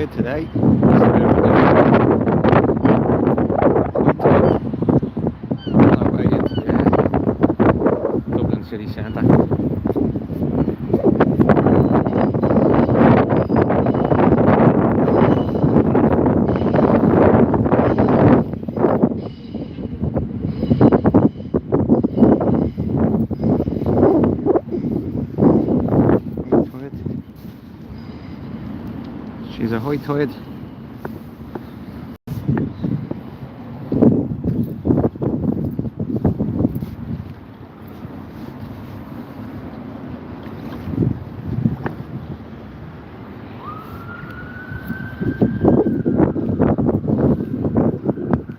tide today. On our way into the Dublin city centre. She's a high tide.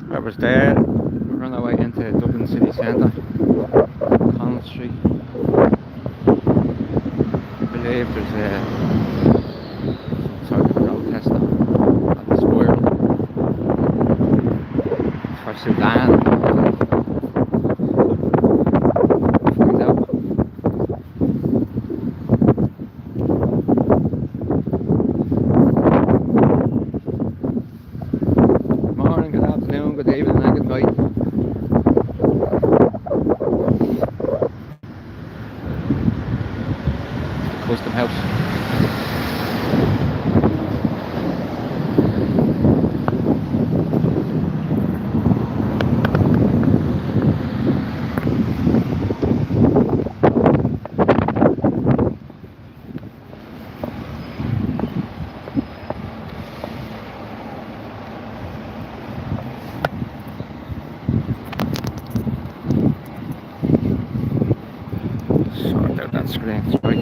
Whoever's there, we're on our way into Dublin city centre, Collins Street. I believe there's some sort of protest at the square for Sudan. Find out. Good morning, good afternoon, good evening and good night. Custom house. Sort out that screen, sorry.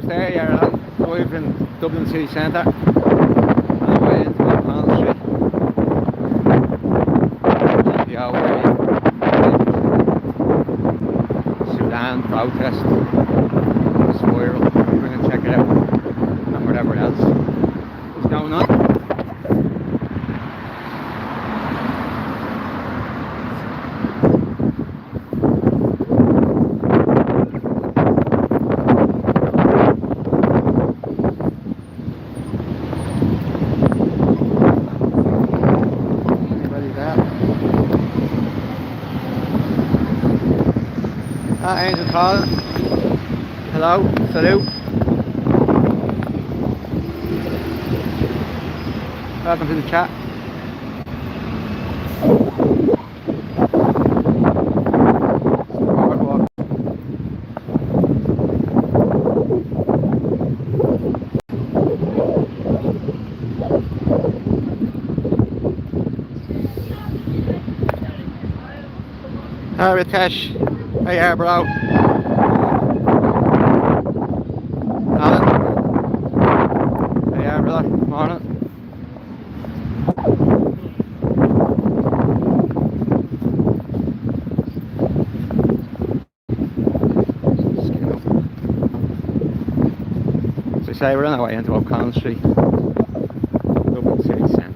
There you are, live in Dublin city centre, on the way into the Collins Street. The old area. Sudan protest, the spiral. We're going to check it out, and whatever else is going on. Angel calling. Hello, salute. Welcome to the chat. Hi Ritesh. Hey, yeah, bro. Alan. Hey, yeah, brother. Morning. So, say we're on our way into Collins Street, Dublin city centre.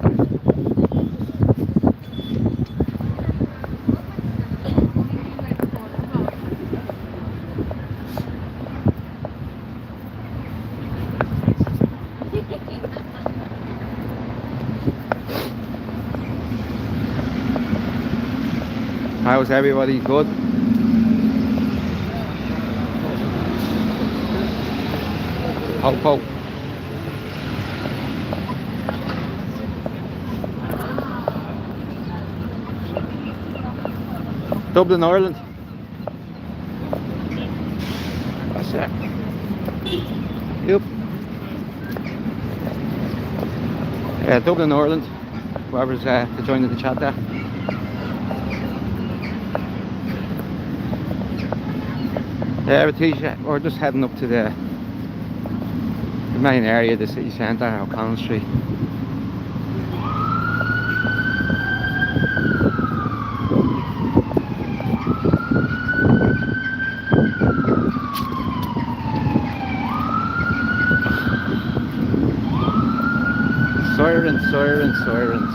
How's everybody? Good? Hope, hope. Dublin, Ireland. That's it. Yep. Yeah, Dublin, Ireland. Whoever's joining the chat there. Yeah, we're just heading up to the main area, the city centre, O'Connell Street. Sorry, Sirens, sirens, sirens.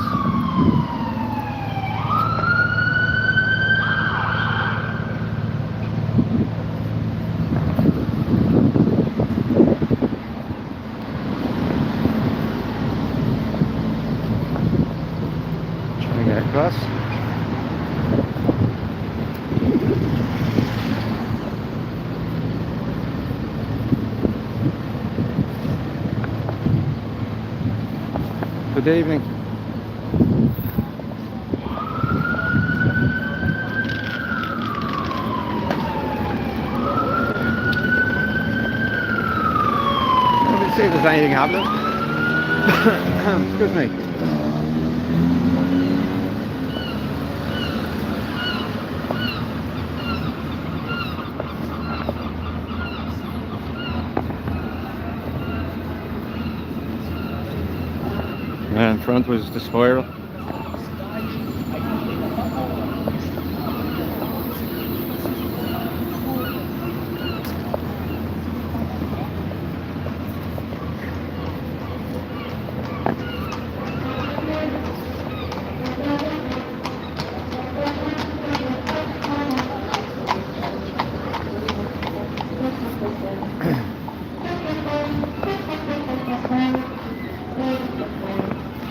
Trying to get across. Good evening. Let's see if there's anything happening. Excuse me. In front was the spiral.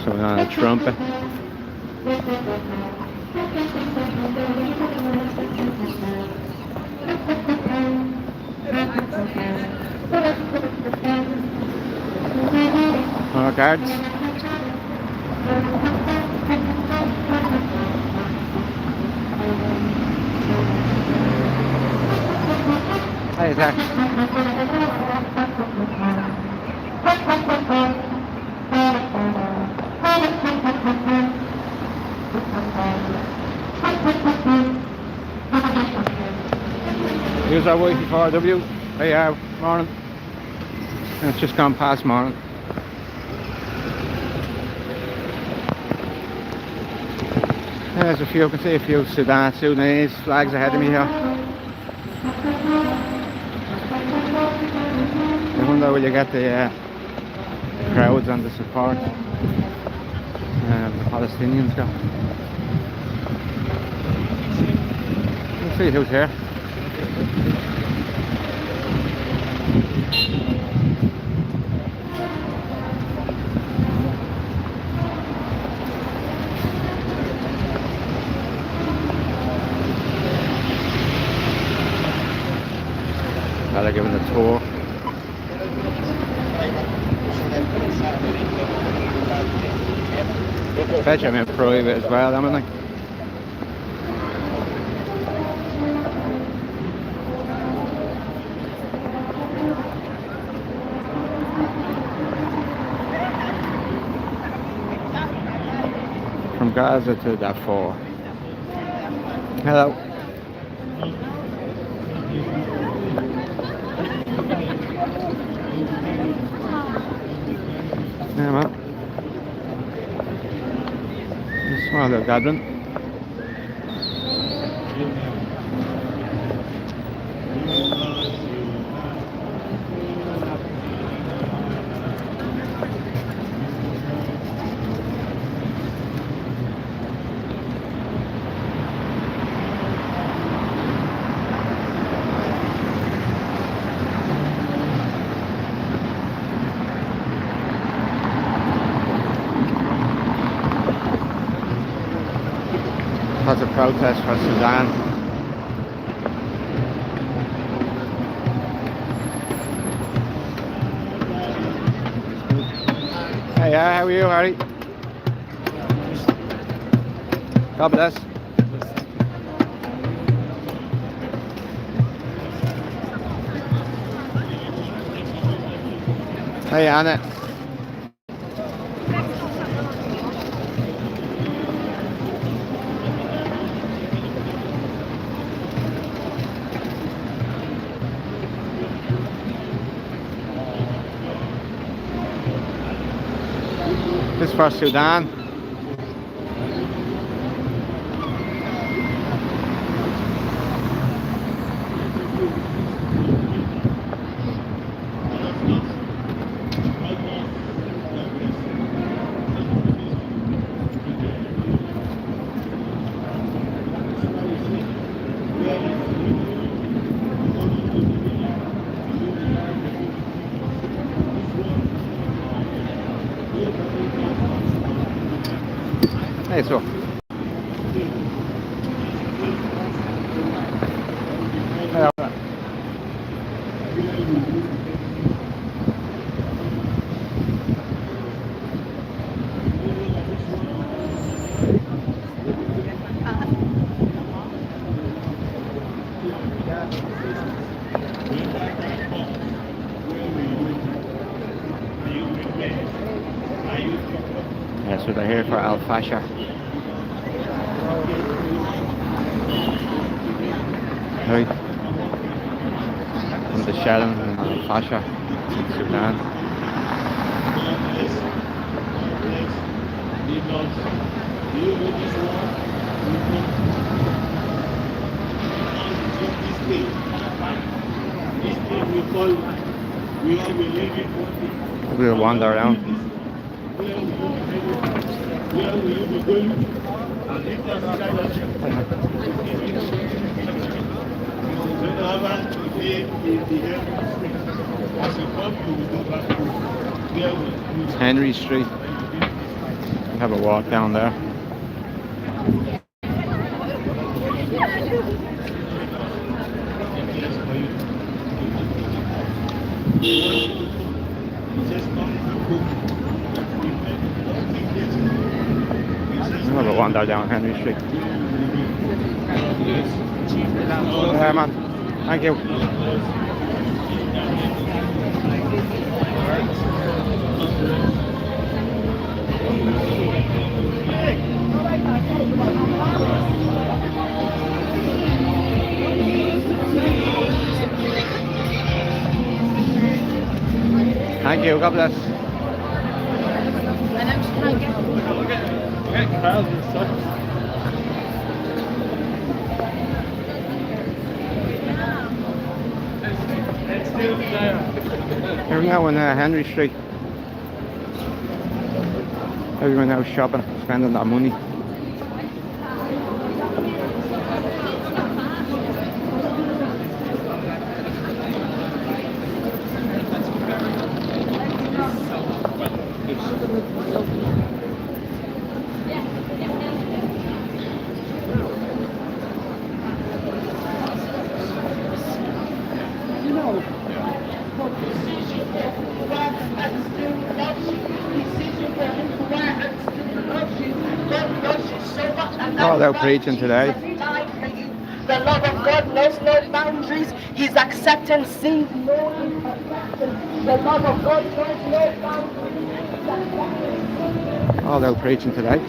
So we're on a trumpet. More guards. Hey, Zach. Here's our wifey 4W. Hey, morning. And it's just gone past morning. There's a few, I can see a few Sudanese flags ahead of me here. I wonder will you get the crowds and the support the Palestinians got. Let's see who's here. They're giving a tour. I bet you I'm in private as well, haven't I? From Gaza to Darfur. Hello. Yeah, man. Just small little gathering. That's a protest for Sudan. Hey, how are you, Harry? God bless. Hey, Anna. This is for Sudan. Eso. Yeah, so they're here for Al Fasha. Right. From the shelling in Al Fasha in Sudan. We'll wander around. It's Henry Street. We'll have a walk down there. We'll have a wander down Henry Street. Yeah, man. Thank you. Thank you, God bless. Here we go on Henry Street. Everyone out shopping, spending their money. All out preaching today. The love of God knows no boundaries. His acceptance sees no imperfection. The love of God knows no boundaries. All out preaching today.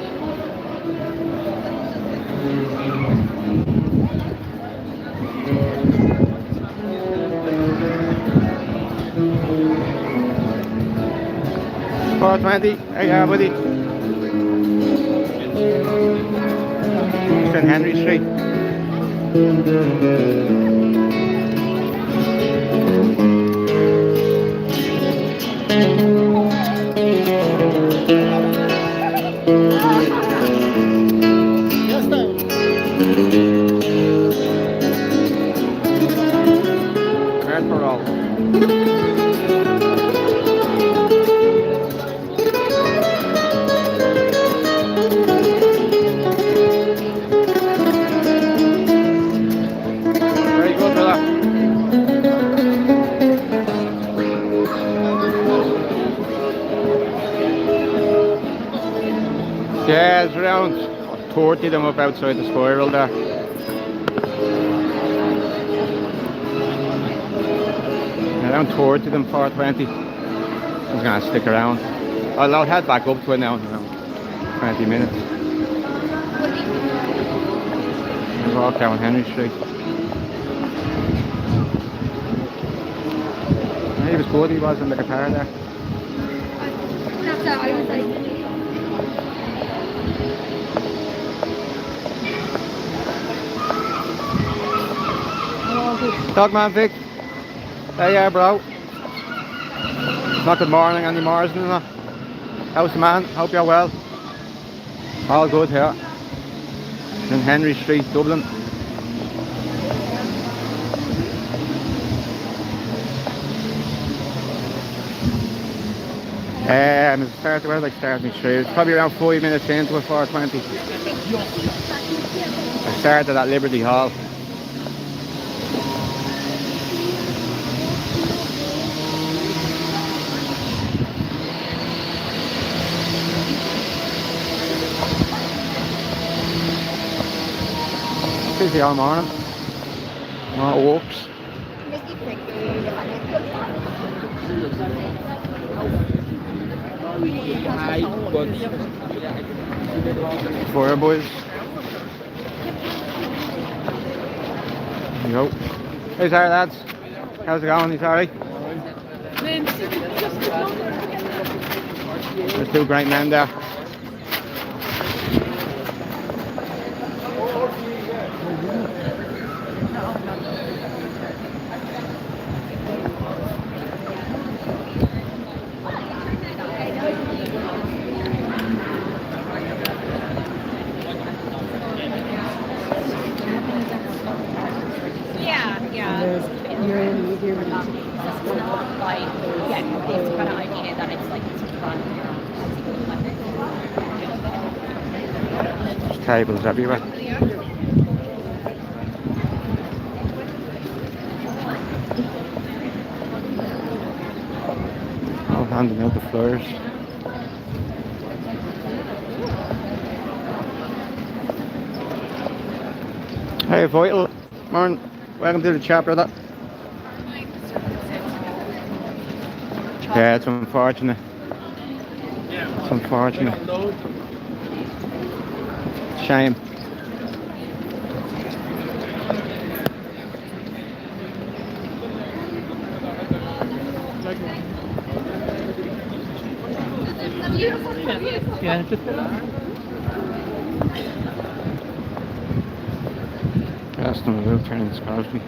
$4.20. Hey, buddy. St. Henry Street. Red for all. Yeah, it's around 40 of them up outside the spiral there. Around 40 of them, 420. I was going to stick around. I'll head back up to it now in around 20 minutes. I'll walk down Henry Street. He was good, he was on the guitar there. Dog man Vic. Hey yeah bro. Not good morning anymore, isn't it? How's the man? Hope you're well. All good here. In Henry Street, Dublin. Where did I start my street? It's probably around 5 minutes into it, 4:20. I started at Liberty Hall. Busy all morning. More walks. Fire boys. There you go. Hey, sorry lads. How's it going? You sorry? There's two great men there. There's tables everywhere. All handing out the flyers. Hey Vital, morning. Welcome to the chat, brother. Yeah, it's unfortunate. It's unfortunate. Shame. Yeah, just Aston Villa turning Scorsby.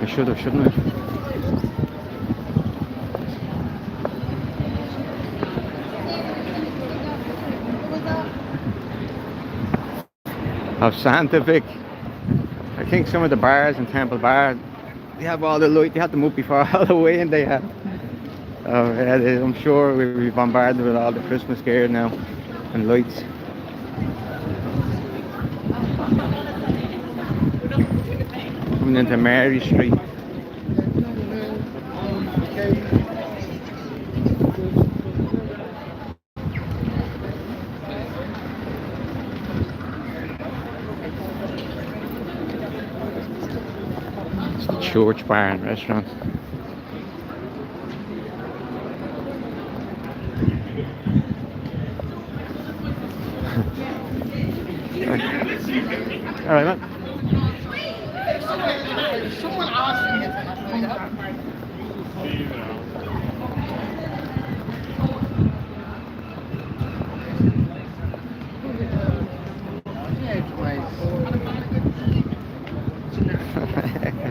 I should have, shouldn't I? Of Scientific. I think some of the bars in Temple Bar, they have all the light. They had them up before Halloween. They had. Oh yeah, I'm sure we'll be bombarded with all the Christmas gear now and lights. Coming into Mary Street. It's the Church Bar and Restaurant. All right, man. Someone asked me.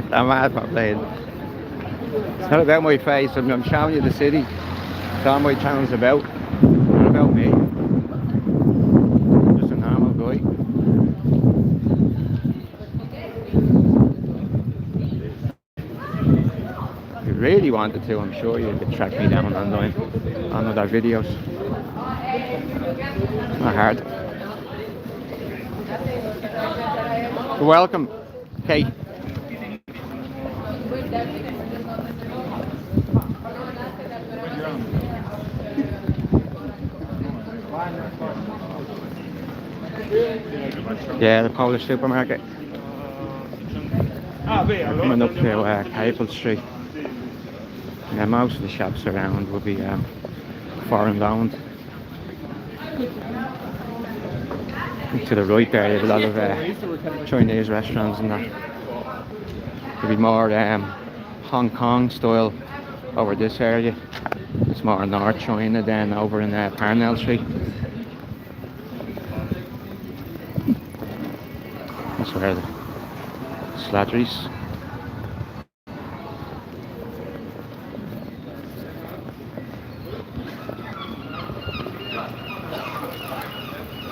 I'm mad for playing. It's not about my face. I'm showing you the city. It's all my channel's about. Not about me. Just a normal guy. If you really wanted to, I'm sure you could track me down online on other videos. It's not hard. You're welcome, Kate. Yeah, the Polish supermarket. Coming up to Capel Street. Yeah, most of the shops around will be foreign owned. To the right there, you have a lot of Chinese restaurants and that. There'll be more Hong Kong style over this area. It's more North China than over in Parnell Street. That's where the Slattery's.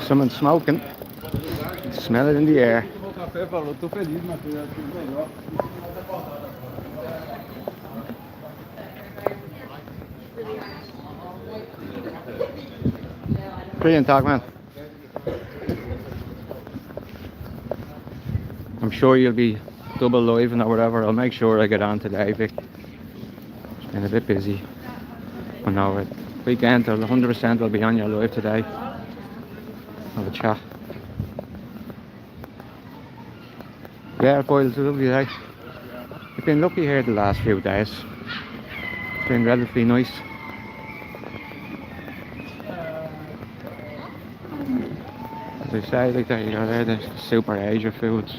Someone smoking. Smell it in the air. Brilliant talk, man. I'm sure you'll be double live or whatever. I'll make sure I get on today, Vic. It's been a bit busy. I know it. Weekend, I'll 100% I'll be on your live today. Have a chat. Yeah, boy, it's a lovely day. I've been lucky here the last few days. It's been relatively nice. As I say, like there you go there, the Super Asia foods.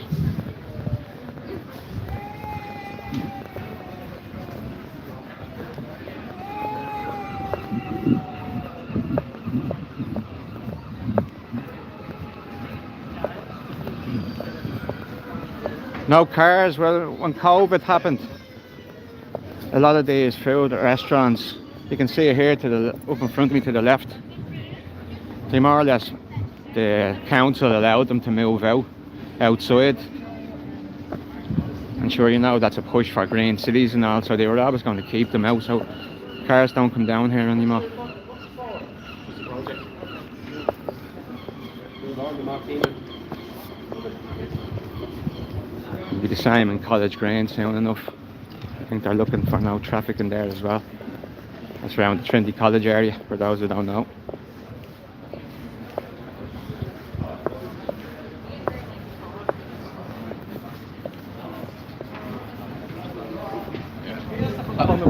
No cars. Well, when COVID happened, a lot of these food restaurants, you can see it here to the up in front of me to the left, they more or less, the council allowed them to move outside, and sure, you know, that's a push for green cities and all, so they were always going to keep them out so cars don't come down here anymore. It'll be the same in College Green soon enough. I think they're looking for no traffic in there as well. That's around the Trinity College area, for those who don't know.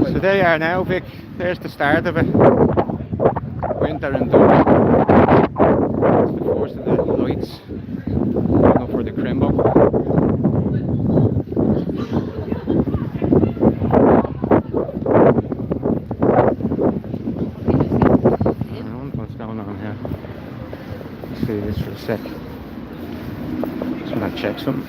So there you are now, Vic. There's the start of it. Winter in Dublin. That's the first of the lights. Going up for the Crimbo. What's going on here? Let's see this for a sec. Just want to check something.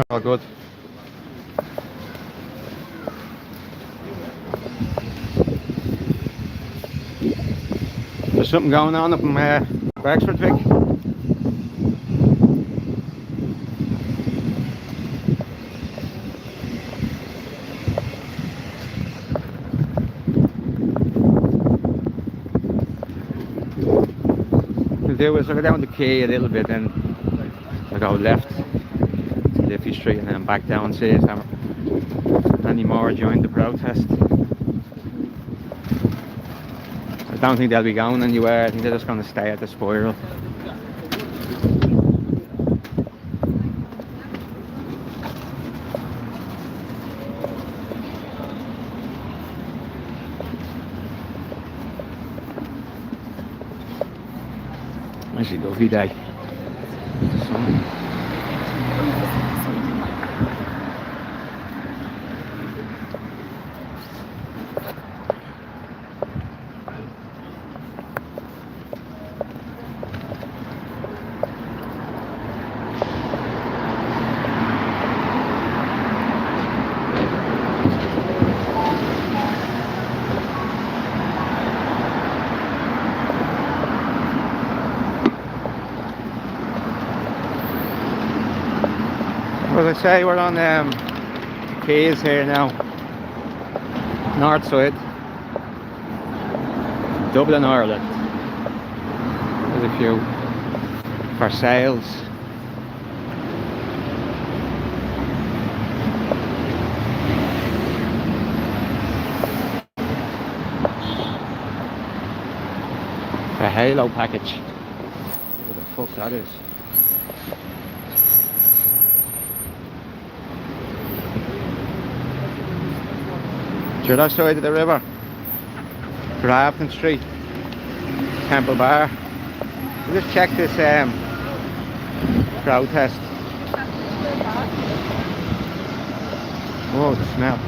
Oh, good. There's something going on up in Wexford, Vic. Do is I go down the quay a little bit and I go left to Liffey Street and then back down, see if any more join the protest. I don't think they'll be going anywhere. I think they're just going to stay at the Spiral. Actually, lovely day. As I say, we're on the quays here now, north side, Dublin, Ireland. There's a few for sales. The Halo package. What the fuck that is. To that side of the river, Grafton Street, Temple Bar. We'll just check this protest. Oh, the smell.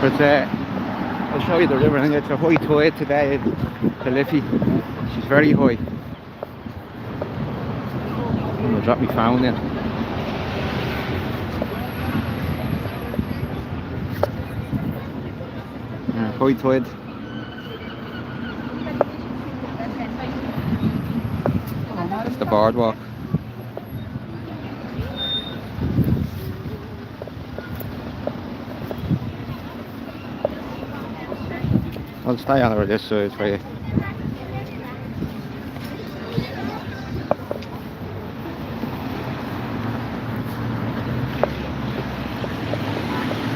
But I'll show you the river, and it's a high tide today to Liffey. She's very high. I'm going to drop my phone in. high tide. It's the boardwalk. I'll stay on over this side for you.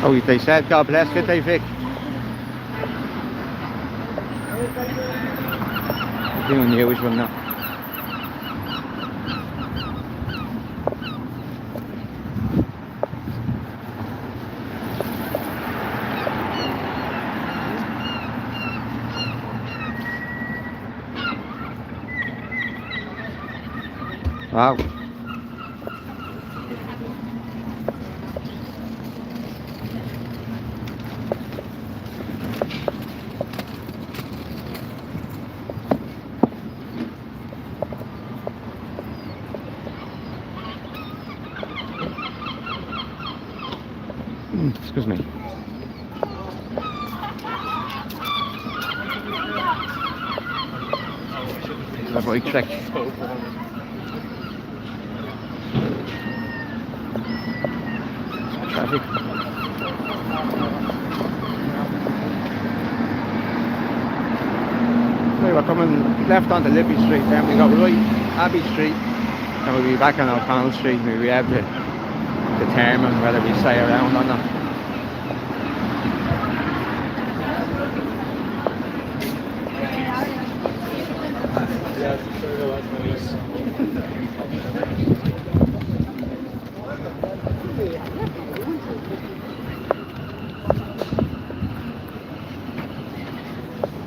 Oh, they said God bless it, they Vic. Doing the usual now. Wow. Excuse me. A bike track. Traffic. We were coming left onto Lippy Street, then we go right Abbey Street, and we'll be back on O'Connell Street, and we'll be able to determine whether we stay around or not.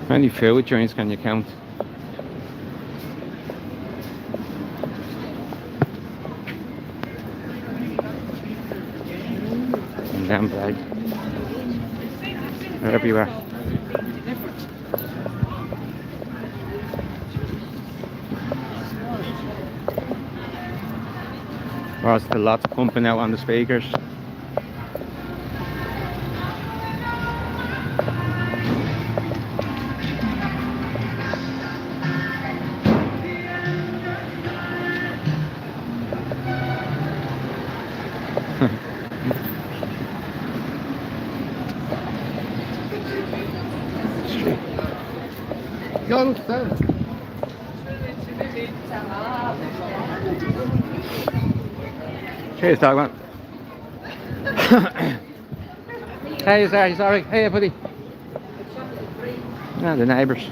How many food joints can you count? And damn bag. They're everywhere. Well, still lots pumping out on the speakers. Cheers, dog man. Hey, sorry. Hey, buddy. Ah, the neighbours.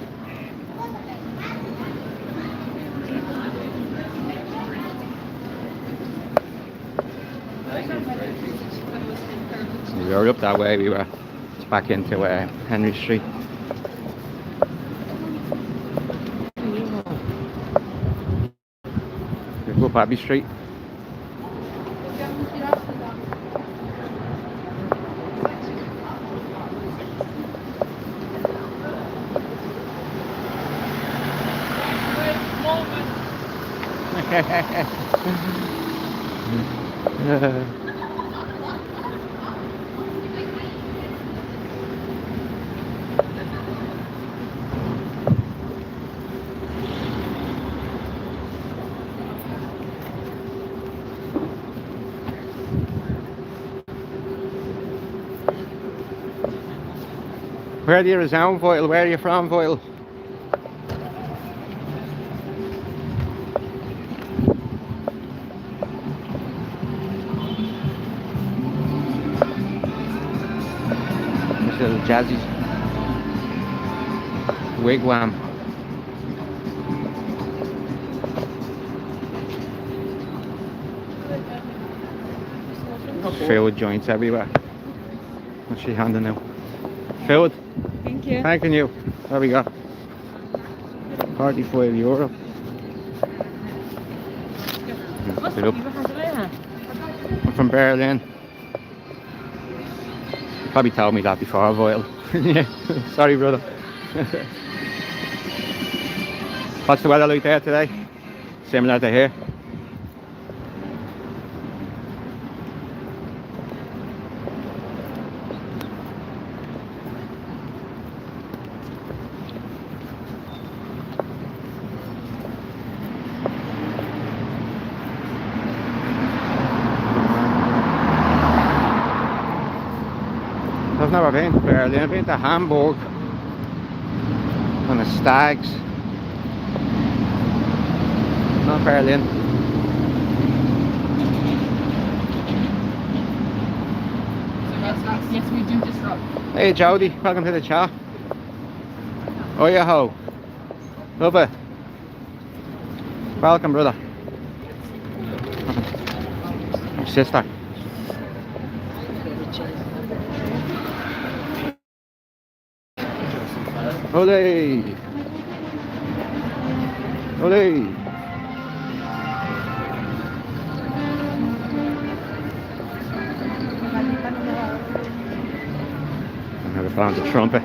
We were up that way, we were back into Henry Street. We're up Abbey Street. Where do you resound, Voyle? Where are you from, Voyle? This little jazzy wigwam. Food joints everywhere. What's she handing now? Food. Thank you. Thanking you. There we go. €45. Sit up. I'm from Berlin. You probably told me that before, Voyle. Yeah. Sorry, brother. What's the weather like there today? Similar to here. I've never been to Berlin. I've been to Hamburg on the Stags. Not Berlin. Yes, we do disrupt. Hey Jody, welcome to the chat. Oh yeah, ho. Love it. Welcome, brother. Your sister. Ole! Ole! I'm gonna find the trumpet.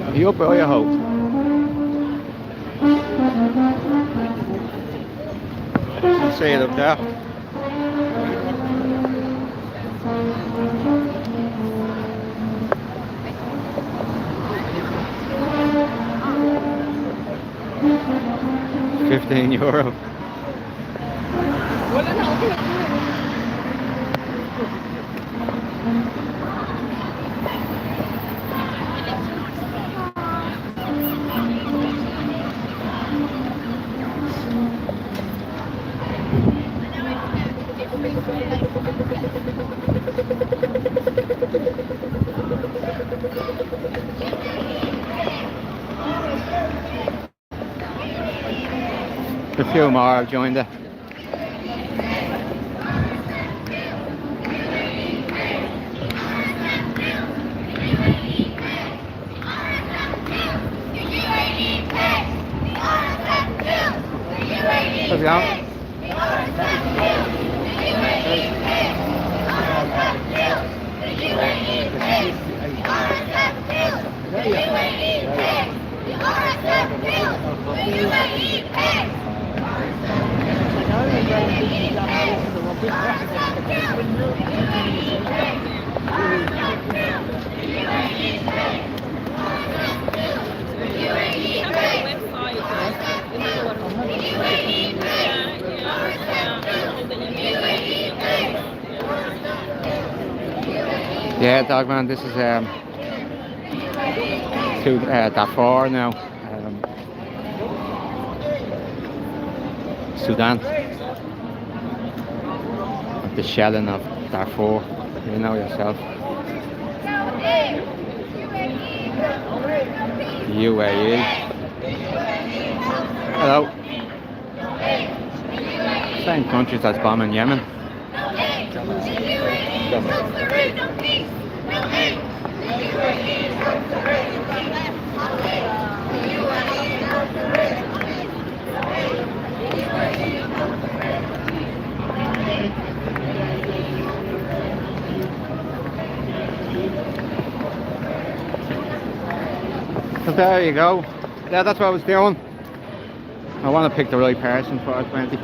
Are you up or are you out? See it up there. €15. A few more have joined it. How's it going? Yeah, Dogman, this is to Darfur now, Sudan. The shelling of Darfur, you know yourself. UAE. Hello. Same countries that's bombing Yemen. So there you go. Yeah, that's what I was doing. I want to pick the right person for our 20.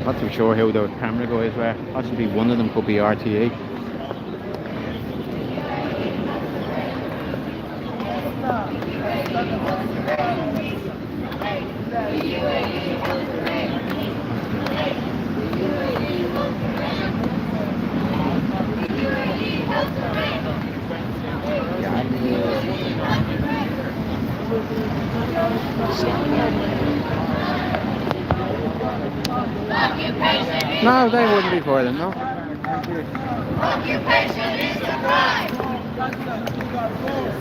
Not too sure who the camera guys were. Possibly one of them could be RTE. No, they wouldn't be for them, no. Occupation is a crime.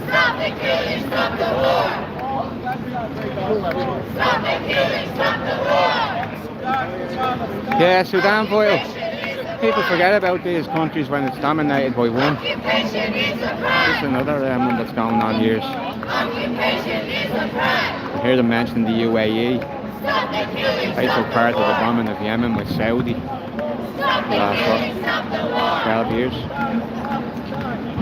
Stop the killing, stop the war. Stop the killing, stop the war. Yeah, Sudan foil. People forget about these countries when it's dominated by one. Occupation is a crime. It's another one that's going on years. Occupation is a crime. I hear them mention the UAE. Stop the killing, They took part of the bombing of Yemen with Saudi stop the last killing, stop the war. 12 years.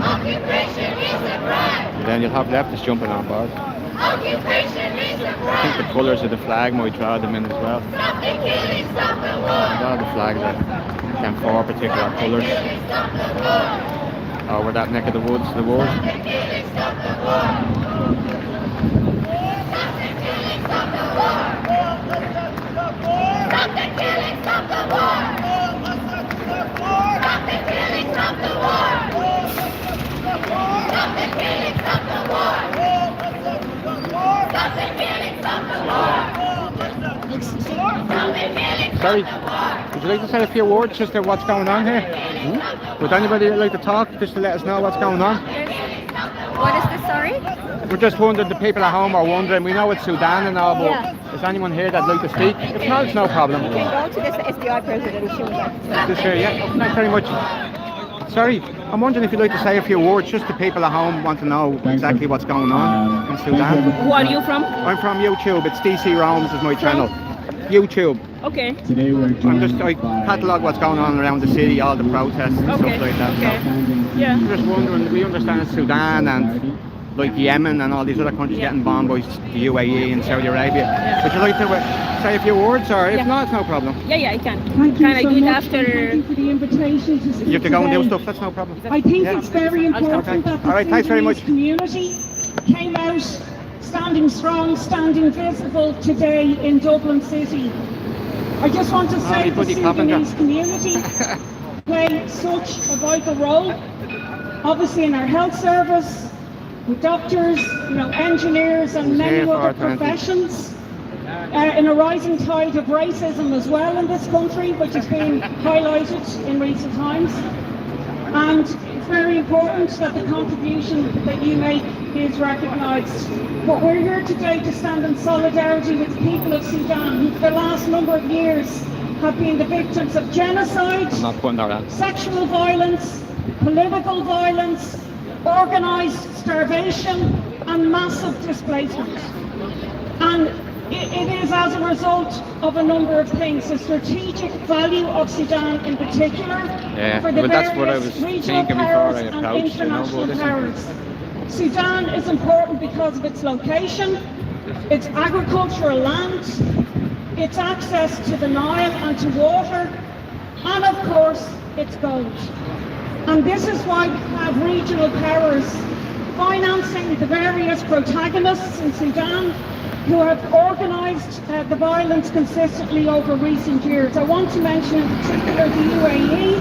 Occupation is a crime. And then you'll have leftists jumping on board. Occupation is a I think crime. the colours of the flag might draw them in as well. Stop the killing, stop the A war. lot of the flags are them 4 particular colours Stop the war. over that neck of the woods, the wars. Stop the killing, stop the war. Stop the killing, stop the war. Stop the killing, stop the war. Stop the killing, stop the war. Stop the killing, stop the war. Stop the killing, stop the war. Stop the killing, Sorry, stop the war. would you like to say a few words just to what's going on here? Would anybody like to talk just to let us know what's going on? What is this, sorry? We're just wondering, the people at home are wondering, we know it's Sudan and all, but Yeah. is anyone here that'd like to speak? If not, it's no problem. You can go to this SDI president, she was like, Just here, yeah. Thanks very much. Sorry, I'm wondering if you'd like to say a few words, just the people at home want to know exactly what's going on in Sudan. Who are you from? I'm from YouTube, it's DCRoams is my channel. YouTube. Okay. Today we're I'm just, I catalogue what's going on around the city, all the protests and Okay. stuff like that. Okay. So, Yeah. I'm just wondering, we understand it's Sudan and like Yemen and all these other countries getting bombed by the UAE and Saudi Arabia. Would you like to say a few words, or if Yeah. not, it's no problem. Yeah, I can. Thank Can you I so do it much. after? Thank you for the invitation to speak You have to go and do today. stuff, that's no problem. I think Yeah. it's very important Okay. that the All right, thanks very much. Sudanese community came out standing strong, standing visible today in Dublin City. I just want to say the bloody carpenter. Sudanese community play such a vital role, obviously in our health service, with doctors, engineers and Who's many here for other 20? professions. In a rising tide of racism as well in this country, which has been highlighted in recent times. And it's very important that the contribution that you make is recognised. But we're here today to stand in solidarity with the people of Sudan, who for the last number of years have been the victims of genocide, I'm not putting that on. sexual violence, political violence, organised starvation and massive displacement. And it is as a result of a number of things. The strategic value of Sudan in particular, Yeah, for the well, that's what I various was regional thinking before powers I and approached, international but listen. powers. Sudan is important because of its location, its agricultural land, its access to the Nile and to water, and of course, its gold. And this is why we have regional powers financing the various protagonists in Sudan who have organised the violence consistently over recent years. I want to mention in particular the UAE,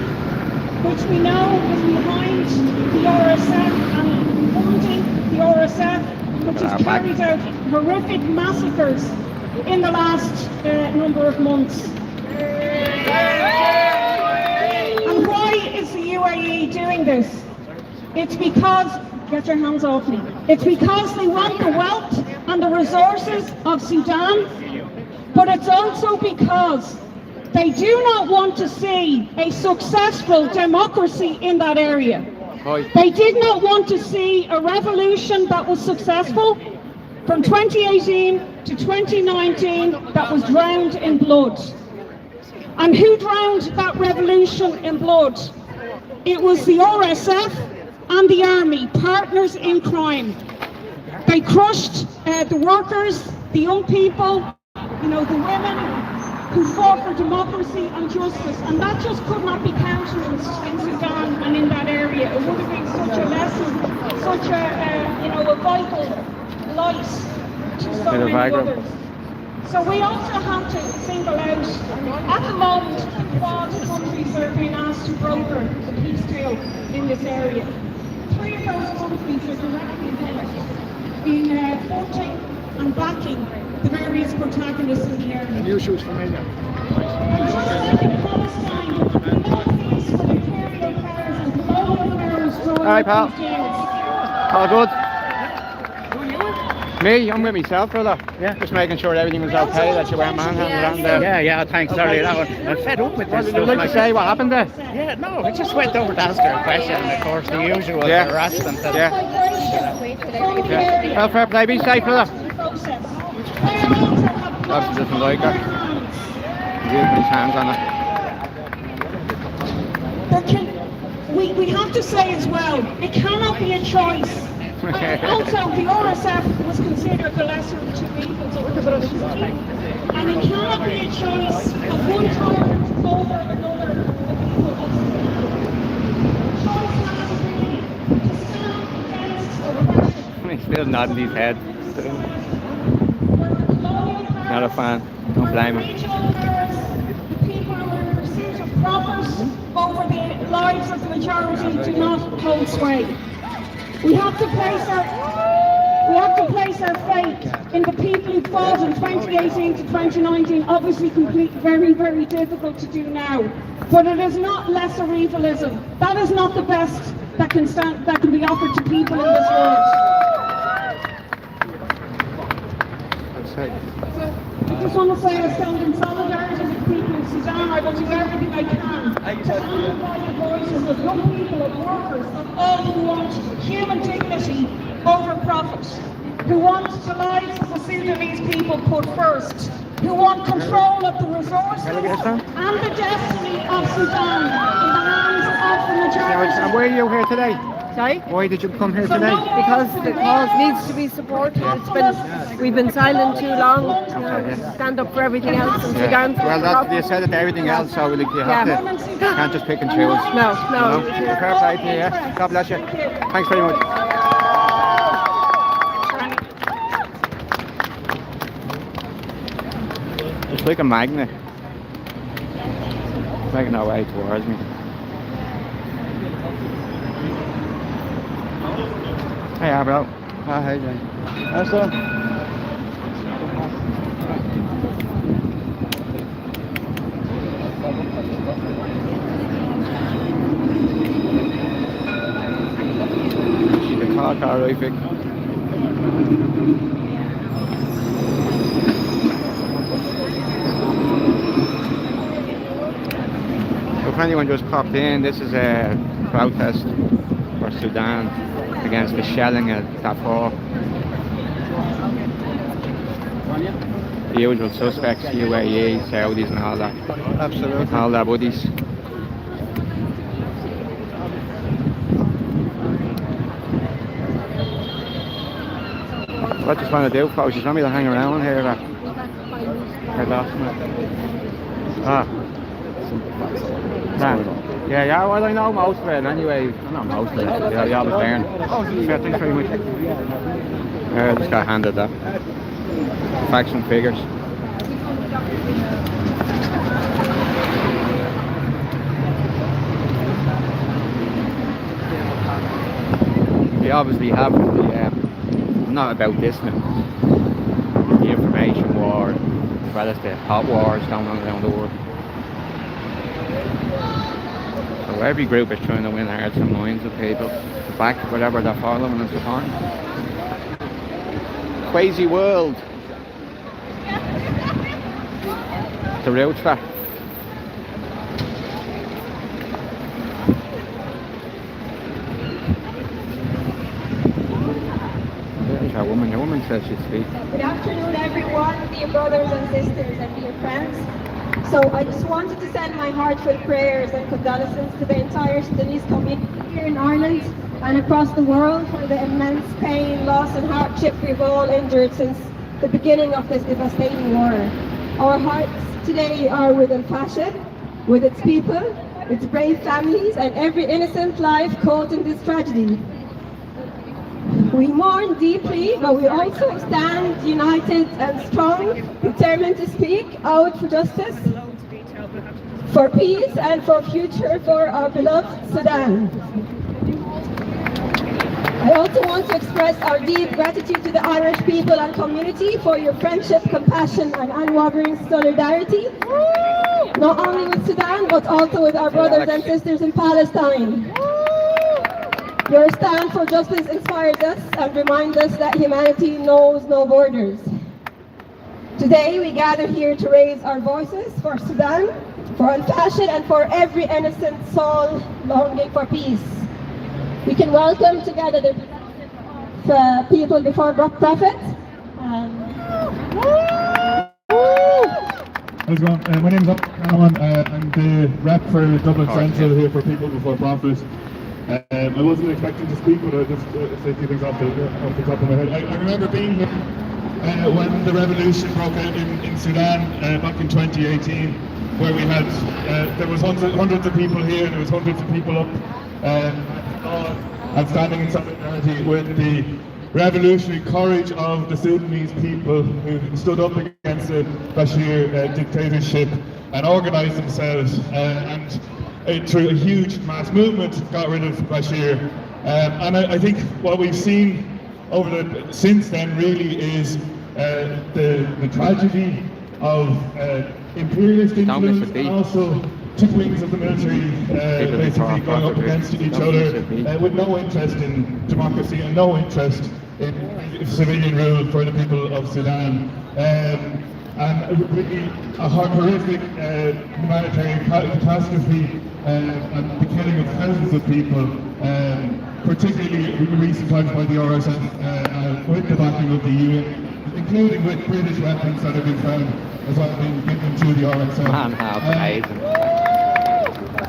which we know is behind the RSF and funding the RSF, which has carried out horrific massacres in the last number of months. And why is the UAE doing this? It's because, get your hands off me, it's because they want the wealth and the resources of Sudan, but it's also because they do not want to see a successful democracy in that area. Hi. They did not want to see a revolution that was successful from 2018 to 2019 that was drowned in blood. And who drowned that revolution in blood? It was the RSF and the army, partners in crime. They crushed the workers, the young people, the women who fought for democracy and justice, and that just could not be countenanced in Sudan and in that area. It would have been such a lesson, such a vital light to so many others. So we also have to single out, at the moment, Quad countries are being asked to broker the peace deal in this area. 3 of those countries are directly involved in funding and backing the various protagonists in the area. New shoes for me then. And just like in Palestine, no peace for the imperial powers and colonial powers drawing Hi, pal. up these deals. All good? Me? I'm with myself, brother. Yeah. Just making sure everything was okay, that you weren't manhandled around there. Yeah, thanks. Sorry, that one. I'm fed up with this Would you stuff. like to say what happened there? Yeah, no, I just went over to ask her a question, and of course, the usual Yeah. harassment. And Yeah. Yeah. Well, fair play. Be safe, brother. Obviously doesn't like her. He's using his hands on it. We have to say as well, it cannot be a choice Also, the RSF was considered the lesser of two evils over the regime, and it cannot be a choice of one tyrant over another. Choice has to be to stand against oppression. He's still nodding his head. Not a fan. Don't blame him. The people who are in pursuit of profit over the lives of the majority do not hold sway. We have to place our faith in the people who fought in 2018 to 2019. Obviously, very, very difficult to do now. But it is not lesser evilism. That is not the best that can be offered to people in this world. I just want to say I stand in solidarity with the people of Sudan. I will do everything I can to amplify the voices of young people, of workers, of all who want human dignity over profit, who want the lives of the Sudanese people put first, who want control of the resources and the destiny of Sudan in the hands of the majority. And where are you here today? Sorry? Why did you come here today? Because the cause needs to be supported. We've been silent too long. Stand up for everything else in Sudan. Well, you said it to everything else, so you have to, you can't just pick and choose. No. You know? Fair play to you, yeah? God bless you. Thanks very much. It's like a magnet. It's making our way towards me. Hey, bro. How are you doing? How's it? The car horrific. So if anyone just popped in, this is a protest for Sudan against the shelling at Darfur. The usual suspects, UAE, Saudis and all that. Absolutely. All their buddies. What I just want to do, folks, you want me to hang around here? I lost me. Yeah, well, I know most of it anyway. Not most of it, yeah, I was there. Yeah, thanks very much. I just got handed that. Facts and figures. We obviously have not about this now. The information war, as well as the hot wars going on around the world. So every group is trying to win hearts and minds of people to back whatever they're following and supporting. Crazy world. The roots back. There's a woman. The woman says she'd speak. Good afternoon, everyone, dear brothers and sisters and dear friends. So I just wanted to send my heartfelt prayers and condolences to the entire Sudanese community here in Ireland and across the world for the immense pain, loss and hardship we've all endured since the beginning of this devastating war. Our hearts today are with Al-Fashir, with its people, its brave families and every innocent life caught in this tragedy. We mourn deeply, but we also stand united and strong, determined to speak out for justice, for peace and for future for our beloved Sudan. I also want to express our deep gratitude to the Irish people and community for your friendship, compassion and unwavering solidarity, not only with Sudan, but also with our brothers and sisters in Palestine. Your stand for justice inspires us and reminds us that humanity knows no borders. Today we gather here to raise our voices for Sudan, for Al-Fashir and for every innocent soul longing for peace. We can welcome together the people before Prophet. How's it going? My name's Alan. I'm the rep for Dublin Central here for People Before Profit. I wasn't expecting to speak, but I'll just say a few things off the top of my head. I remember being here when the revolution broke out in Sudan back in 2018, where we had, there was hundreds of people here, and there was hundreds of people up and standing in solidarity with the revolutionary courage of the Sudanese people who stood up against the Bashir dictatorship and organised themselves and through a huge mass movement got rid of Bashir. And I think what we've seen since then really is the tragedy of imperialist influence and also two wings of the military basically going up against each other with no interest in democracy and no interest in civilian rule for the people of Sudan. And really a horrific humanitarian catastrophe and the killing of thousands of people, particularly in recent times by the RSF with the backing of the UN, including with British weapons that have been found as well being given to the RSF. Man, how amazing.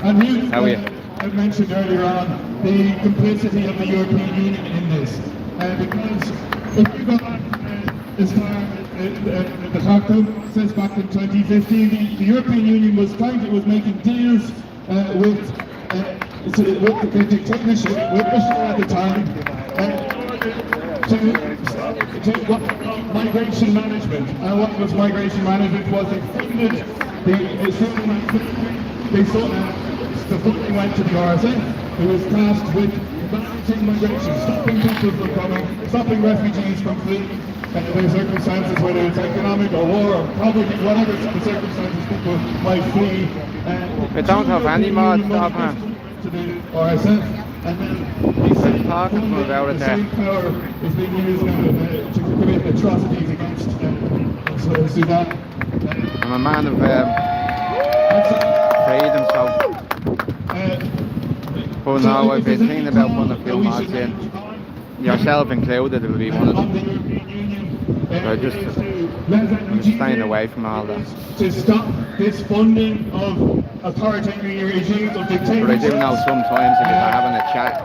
And you, How are you? I mentioned earlier on the complicity of the European Union in this, because if you go back as far as the Khartoum says back in 2015, the European Union was making deals with the dictatorship, with Bashir at the time, to migration management. And what was migration management was it funded the funding went to the RSF, who was tasked with managing migration, stopping people from coming, stopping refugees from fleeing their circumstances, whether it's economic or war or poverty, whatever the circumstances people might flee. We don't have any more stuff, man. To the RSF, and then We're talking about it the there. same power is being used now to commit atrocities against Sudan. I'm a man of freedom, so. But now I've been thinking about putting a few mods in. Yourself included, it will be one of them. So I'm just staying away from all that. To stop this funding of authoritarian regimes of dictatorship. But I do know sometimes if you're having a chat,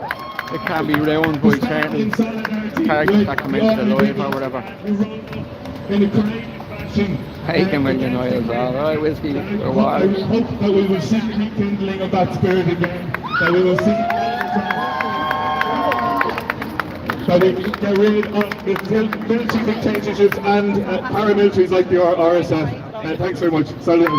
it can be ruined by certain characters that come into the life or whatever. In a creative fashion. Taken when you know it's all right, whiskey or I water. hope that we will see the rekindling of that spirit again. That we will see. That we get rid of the military dictatorships and paramilitaries like the RSF. Thanks very much. Salut.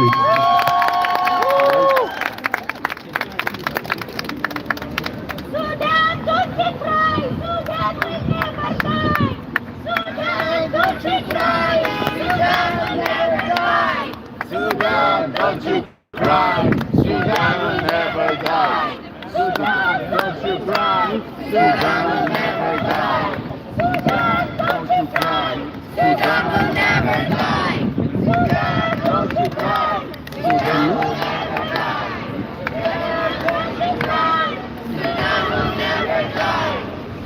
Sudan, don't you cry! Sudan will never die! Sudan, don't you cry! Sudan will never die! Sudan, don't you cry! Sudan will never die! Sudan, don't you cry! Sudan will never die! Sudan, don't you cry! Sudan will never die! Sudan, don't you cry! Sudan will never die! Sudan, don't you cry! Sudan will never die!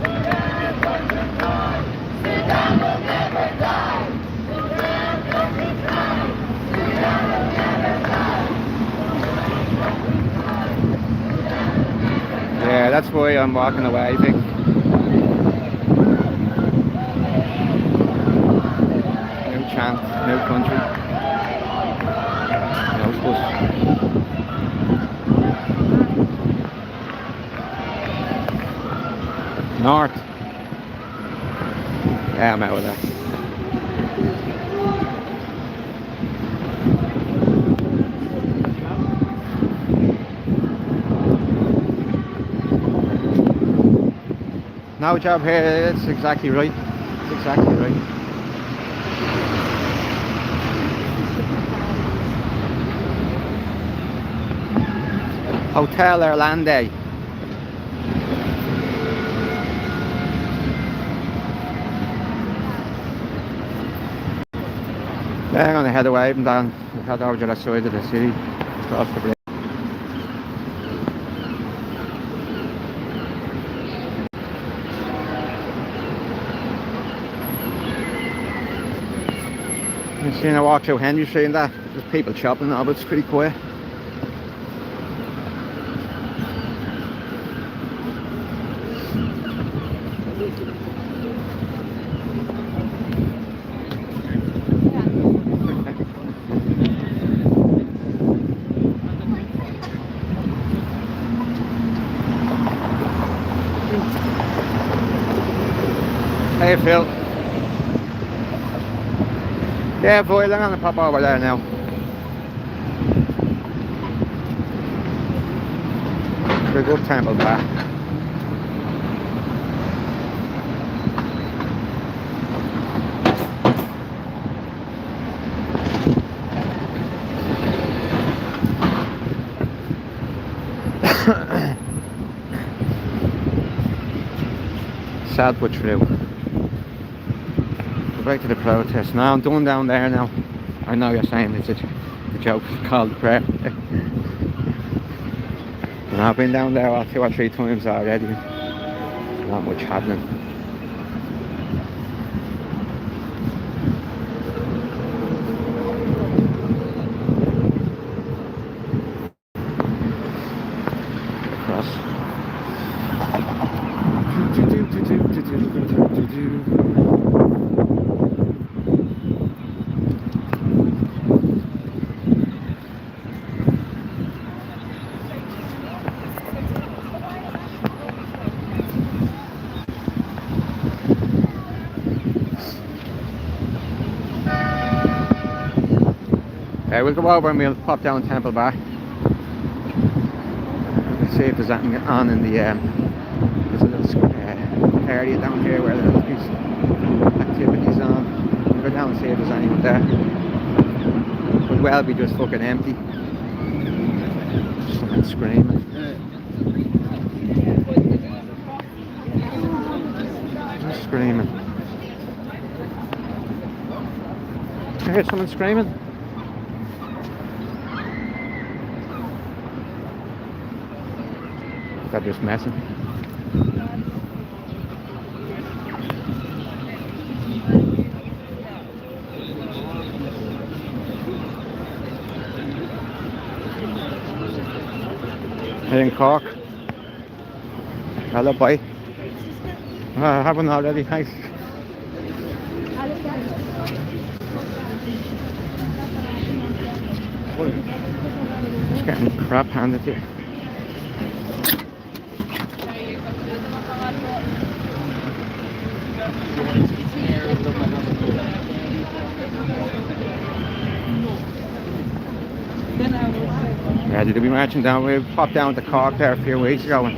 Sudan, don't you cry! Sudan will never die! Sudan, don't you cry! Sudan will never die! Yeah, that's why I'm walking away, I think. New chant, new country. No stuff. North. Yeah, I'm out of that. No job here, it's exactly right. It's exactly right. Hotel Irlande. Yeah, I'm gonna head away from down, head over to the side of the city, across the bridge. You seen I walk through Henry Street and that, there's people shopping now, but it's pretty quiet. Hey Phil. Yeah, boy, I'm gonna pop over there now. Big up Temple Bar. Sad but true. Go back to the protest. Now I'm done down there now. I know you're saying it's a joke called prayer. And I've been down there 2 or 3 times already. Not much happening. Across. We'll go over and we'll pop down Temple Bar. Let's see if there's anything on in the there's a little area down here where there's these activities on. We'll go down and see if there's anyone there. Could well be just fucking empty. Someone screaming. Just screaming. I heard someone screaming. They're just messing. Here in Cork. Hello, boy. I haven't already, thanks. Just getting crap handed to you. Yeah, did we marching down? We popped down to Cork there a few weeks ago, and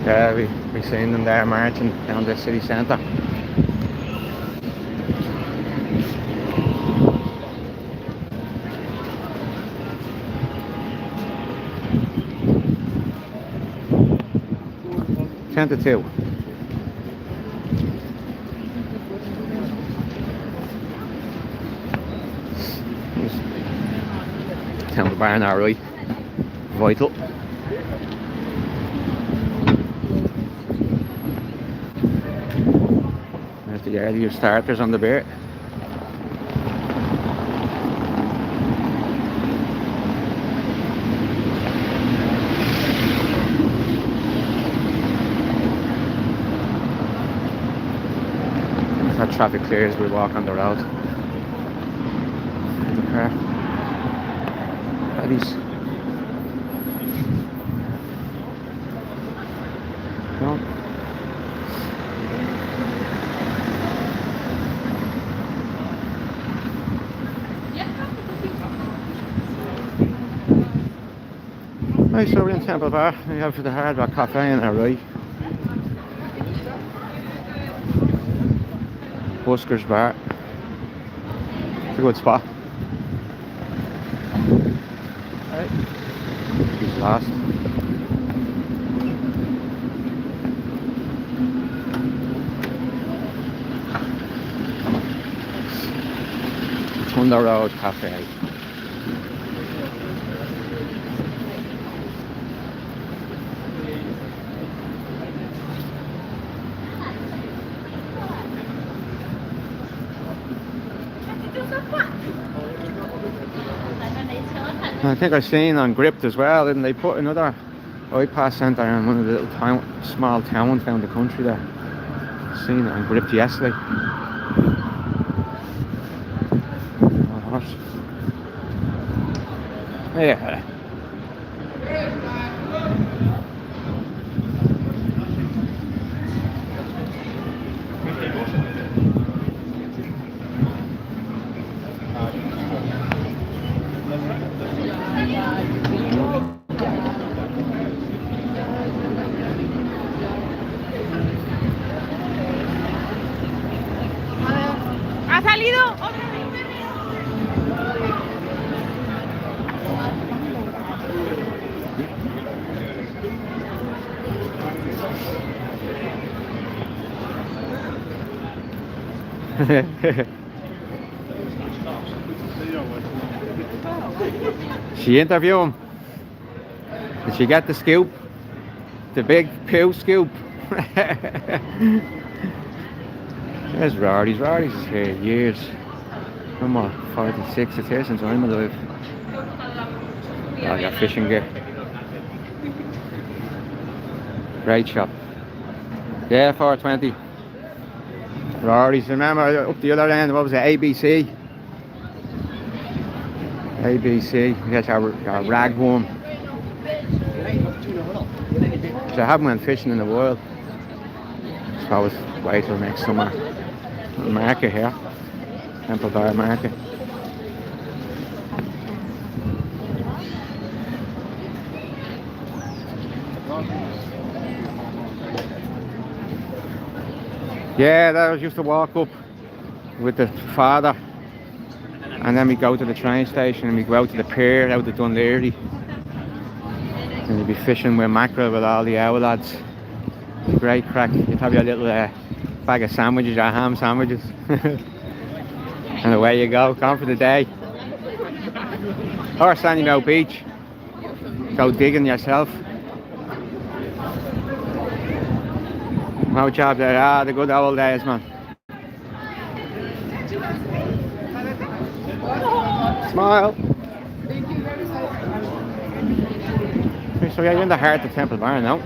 yeah, we seen them there marching down the city centre. Ten to 2. Temple Bar now, right? Vital. There's the earlier starters on the beer. If that traffic clears, we'll walk on the road. The car. Paddies. No. Right, so we're in Temple Bar. We have the Hard Rock Cafe in our right. Busker's Bar. It's a good spot. Right. He's lost. Thunder Road Cafe. I think I've seen on Gripped as well, and they put another bypass centre in one of the little small towns down the country there. Seen it and gripped yesterday. Yeah. ¿Ha salido? She interviewed him. Did she get the scoop? The big poo scoop? There's Rory's. Rory's is here years. I'm 46, it's here since I'm alive. Oh, I got fishing gear. Great shop. Yeah, 420. Rory's, remember up the other end, what was it, ABC? ABC, that's our ragworm. So I haven't went fishing in a while. I suppose wait till next summer. Market here, Temple Bar Market. Yeah, that was used to walk up with the father, and then we go to the train station and we go out to the pier out of Dunleary, and you'd be fishing with mackerel with all the our lads. Great crack. You'd have your little bag of sandwiches, your ham sandwiches, and away you go, gone for the day. Or Sandy Mow Beach, go digging yourself. No job there, the good old days, man. Smile. So yeah, you're in the heart of Temple Bar now.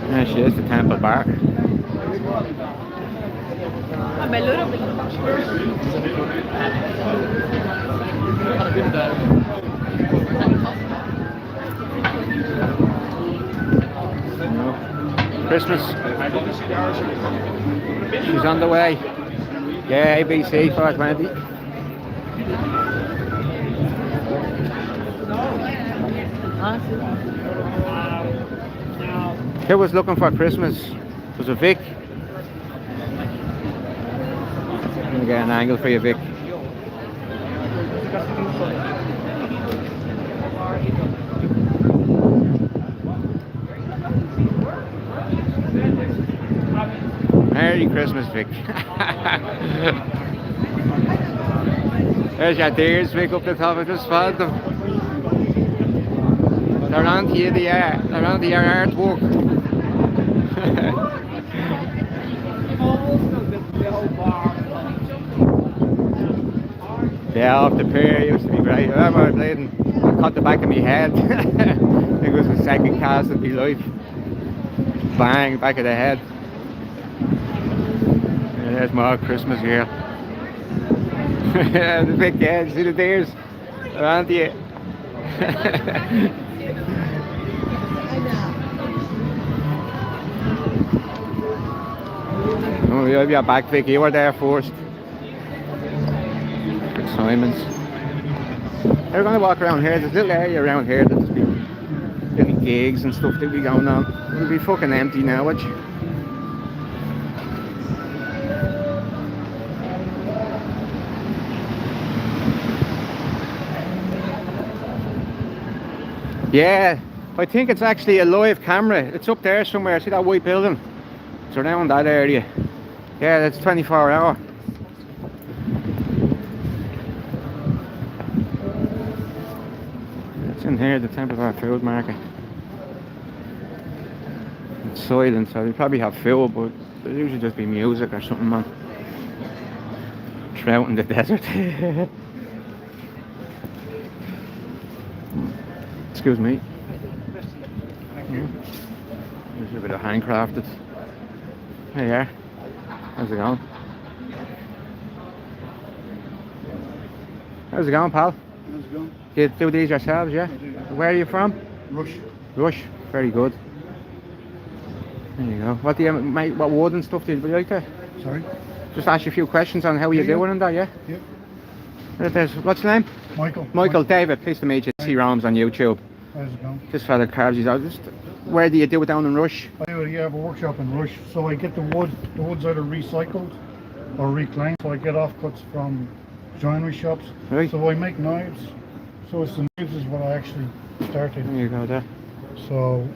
There she is, the Temple Bar. Christmas. She's on the way. Yeah, ABC 420. Who was looking for Christmas? It was a Vic. I'm gonna get an angle for you, Vic. Merry Christmas, Vic. There's your deers, Vic, up the top. I just spotted them. They're onto you, they are. They're onto your artwork. Yeah, off the pier used to be great. I remember bleeding. I caught the back of my head. I think it was the second cast of my life. Bang, back of the head. Yeah, there's more Christmas here. Yeah, the big kids, see the deers? They're onto you. Oh, you'll be back, Vic. You were there first. Simon's. They're going to walk around here. There's a little area around here that there's be little gigs and stuff that be going on. It'll be fucking empty now, watch. Yeah, I think it's actually a live camera. It's up there somewhere. See that white building? It's around that area. Yeah, that's 24-hour. It's in here, the Temple Bar Food Market. It's silent, so they probably have food, but there'll usually just be music or something, man. Trout in the desert. Excuse me. There's a bit of handcrafted. Hey, yeah. How's it going? How's it going, pal? How's it going? You do these yourselves, yeah? Where are you from? Rush. Rush. Very good. There you go. What do you make? What wood and stuff do you like there? Sorry? Just ask you a few questions on how you're doing and that, yeah? Yeah. What's your name? Michael. Michael, David, pleased to meet you. DCRoams on YouTube. How's it going? This fella carves these out. Where do you do it down in Rush? I have a workshop in Rush, so I get the wood. The wood's either recycled or reclaimed, so I get offcuts from joinery shops. Right. So I make knives. So it's the knives is what I actually started. There you go there. So,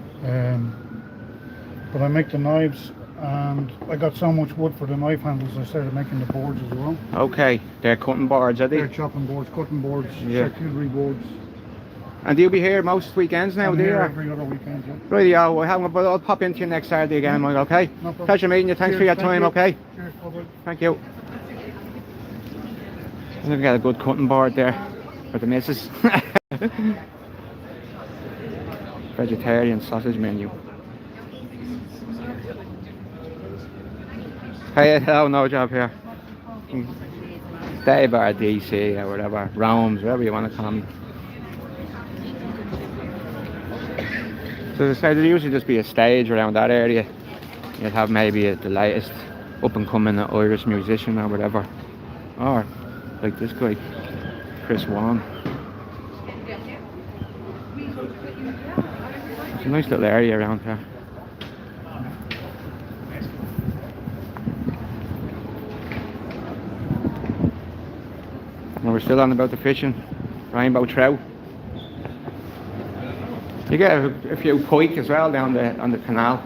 but I make the knives, and I got so much wood for the knife handles, I started making the boards as well. Okay, they're cutting boards, are they? They're chopping boards, cutting boards, Yeah. charcuterie boards. And do you be here most weekends now, I'm do you? here every other weekend, yeah. Radio, I'll pop into you next Saturday again, Mike, okay? No problem. Pleasure meeting you, thanks for your Cheers, thank time, you. okay? Cheers, bye-bye. Thank you. We've got a good cutting board there for the missus. Vegetarian sausage menu. Hey, hello, no job here. Dave or DC or whatever, Roams, whatever you want to call me. So as I said, there'd usually just be a stage around that area. You'd have maybe the latest up and coming Irish musician or whatever. Or like this guy, Chris Wan. It's a nice little area around here. And we're still on about the fishing, rainbow trout. You get a few pike as well down on the canal.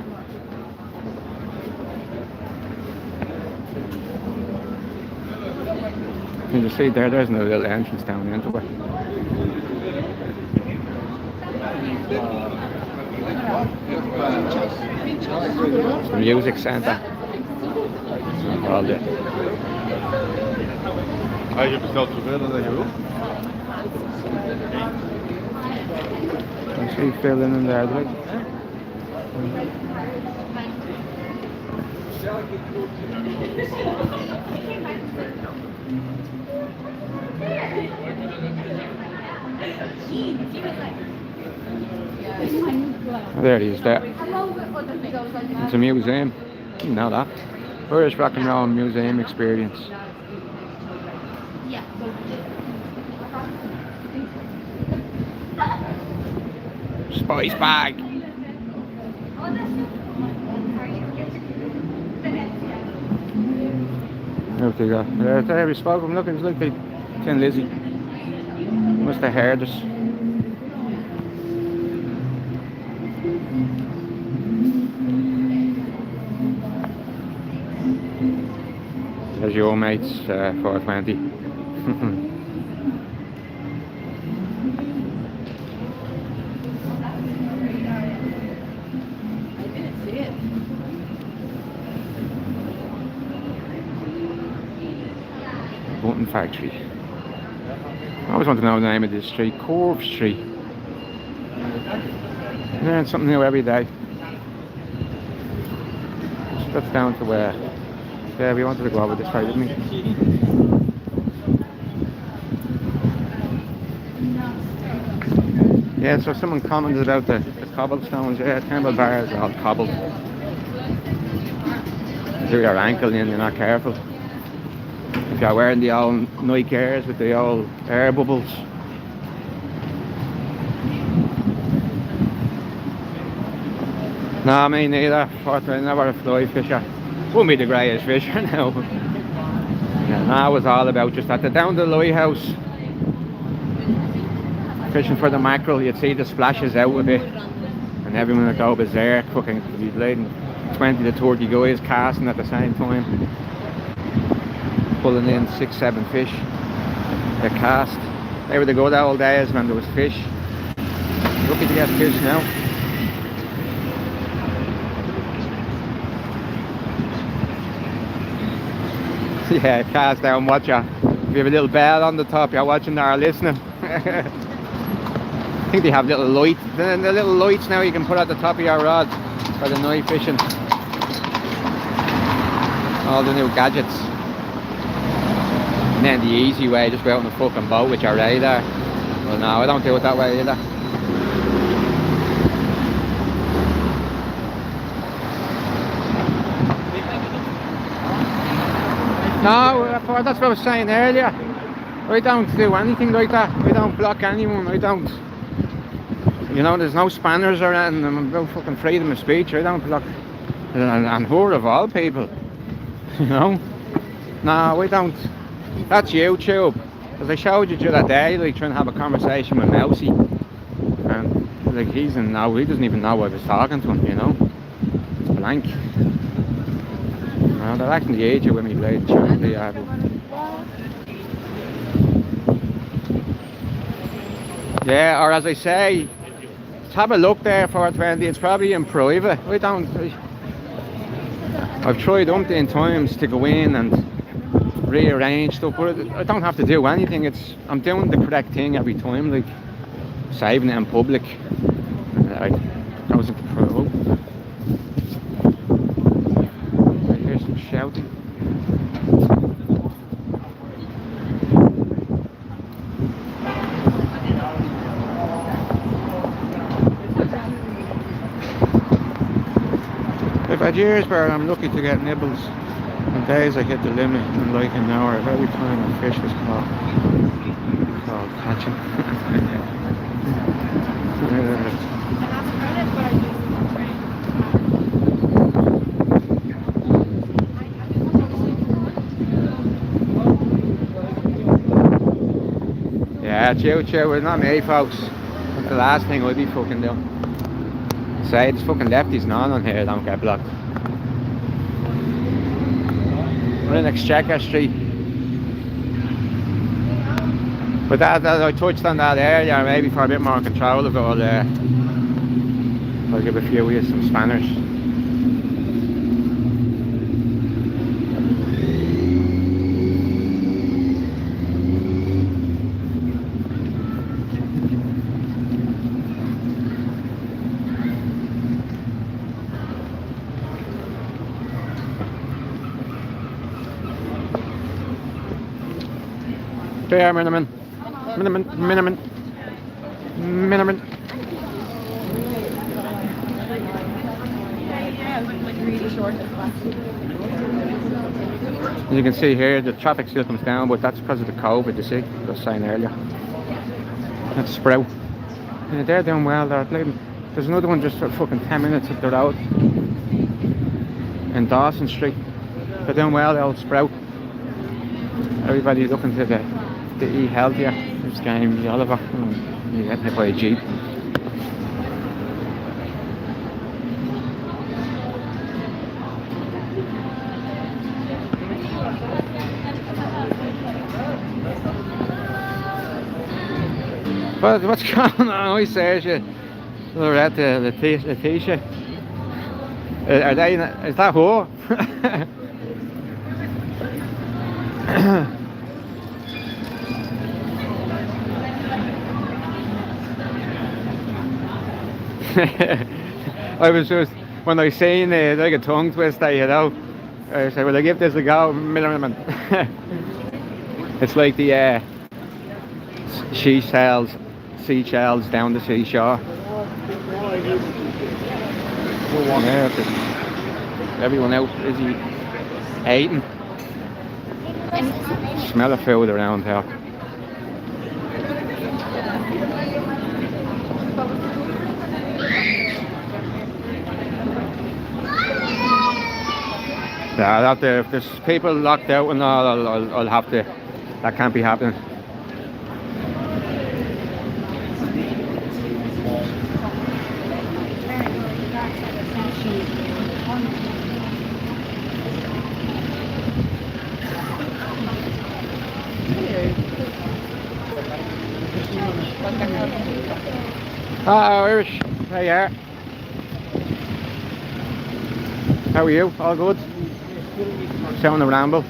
You can see there's no little entrance down into it. It's the music centre. All day. Je bestelt zoveel dat je wil. I see filling in there, right? Oh, there it is there. It's a museum. You know that. Irish Rock and Roll Museum Experience. Spice bag. There they go. There we spoke. I'm looking. It's like they Tin Lizzie. Must have heard us. There's your mates, 420. Button Factory. I always want to know the name of this street. Corve Street. Learn something new every day. That's down to where. Yeah, we wanted to go over this way, didn't we? Yeah, so someone commented about the cobblestones. Yeah, Temple bars are all cobbled. Do your ankle in, you're not careful. If you're wearing the old Nike Airs with the old air bubbles. No, me neither. Fortunately, never a fly fisher. Wouldn't be the greatest fisher now. Yeah, no, it was all about just at the down the lighthouse. Fishing for the mackerel, you'd see the splashes out of it. And everyone would go berserk, fucking be leading 20 to 30 guys casting at the same time. Pulling in 6-7 fish. They cast. They were the good old days when there was fish. Lucky to get fish now. Yeah, cast down, watch ya. If you have a little bell on the top, you're watching or listening. think they have little lights. The little lights now you can put at the top of your rod for the night fishing. All the new gadgets. And then the easy way, just go out on the fucking boat with your radar. Well, no, I don't do it that way either. No, that's what I was saying earlier. I don't do anything like that. I don't block anyone. I don't. You know, there's no spanners or anything. I'm about fucking freedom of speech. I don't block. And her of all people. You know? No, I don't. That's YouTube. As I showed you the other day, like trying to have a conversation with Mousy. And like he doesn't even know I was talking to him, you know? It's blank. Well, they're acting the age of when we played Charlie. Yeah, or as I say, have a look there for 20. It's probably in private. I've tried umpteen times to go in and rearrange stuff, but I don't have to do anything. I'm doing the correct thing every time, like saving it in public. I wasn't control. I hear some shouting. I've had years where I'm lucky to get nibbles. On days I hit the limit in like an hour of every time a fish was caught catching. Yeah, chew, it's not me folks. That's the last thing I'd be fucking doing. Say, there's fucking lefties on here, don't get blocked. We're in Exchequer Street. But that I touched on that earlier, maybe for a bit more control of it all there. I'll give a few of you some spanners. Fair minimum. As you can see here, the traffic still comes down, but that's because of the COVID, you see, as I was saying earlier. That's Sprout. Yeah, they're doing well. There's another one just for fucking 10 minutes up the road in Dawson Street. They're doing well, the old Sprout. Everybody's looking to eat healthier. This game, the Oliver, you're getting hit by a Jeep. What's going on? I say you, Loretta, Letitia. Are they? Is that her? I was just, when I seen it, like a tongue twister, you know, I said, well, I give this a go, Millerman. It's like the seashells down the seashore. Yeah, everyone else busy eating. Smell of food around here. Yeah, if there's people locked out and all, I'll have to. That can't be happening. Irish, there you are. How are you? All good? Sound the ramble.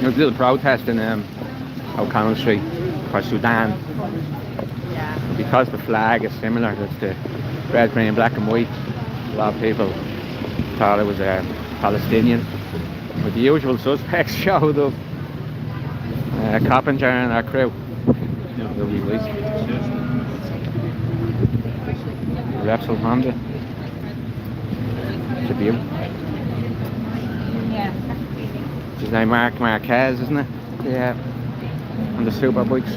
There was a little protest in O'Connell Street. for Sudan. Because the flag is similar, it's the red, green, black and white, a lot of people thought it was Palestinian. But the usual suspects showed up. Coppinger and our crew. Lovely place. Repsol Honda. It's a view. Which is now Marc Marquez, isn't it? Yeah. On the super bikes.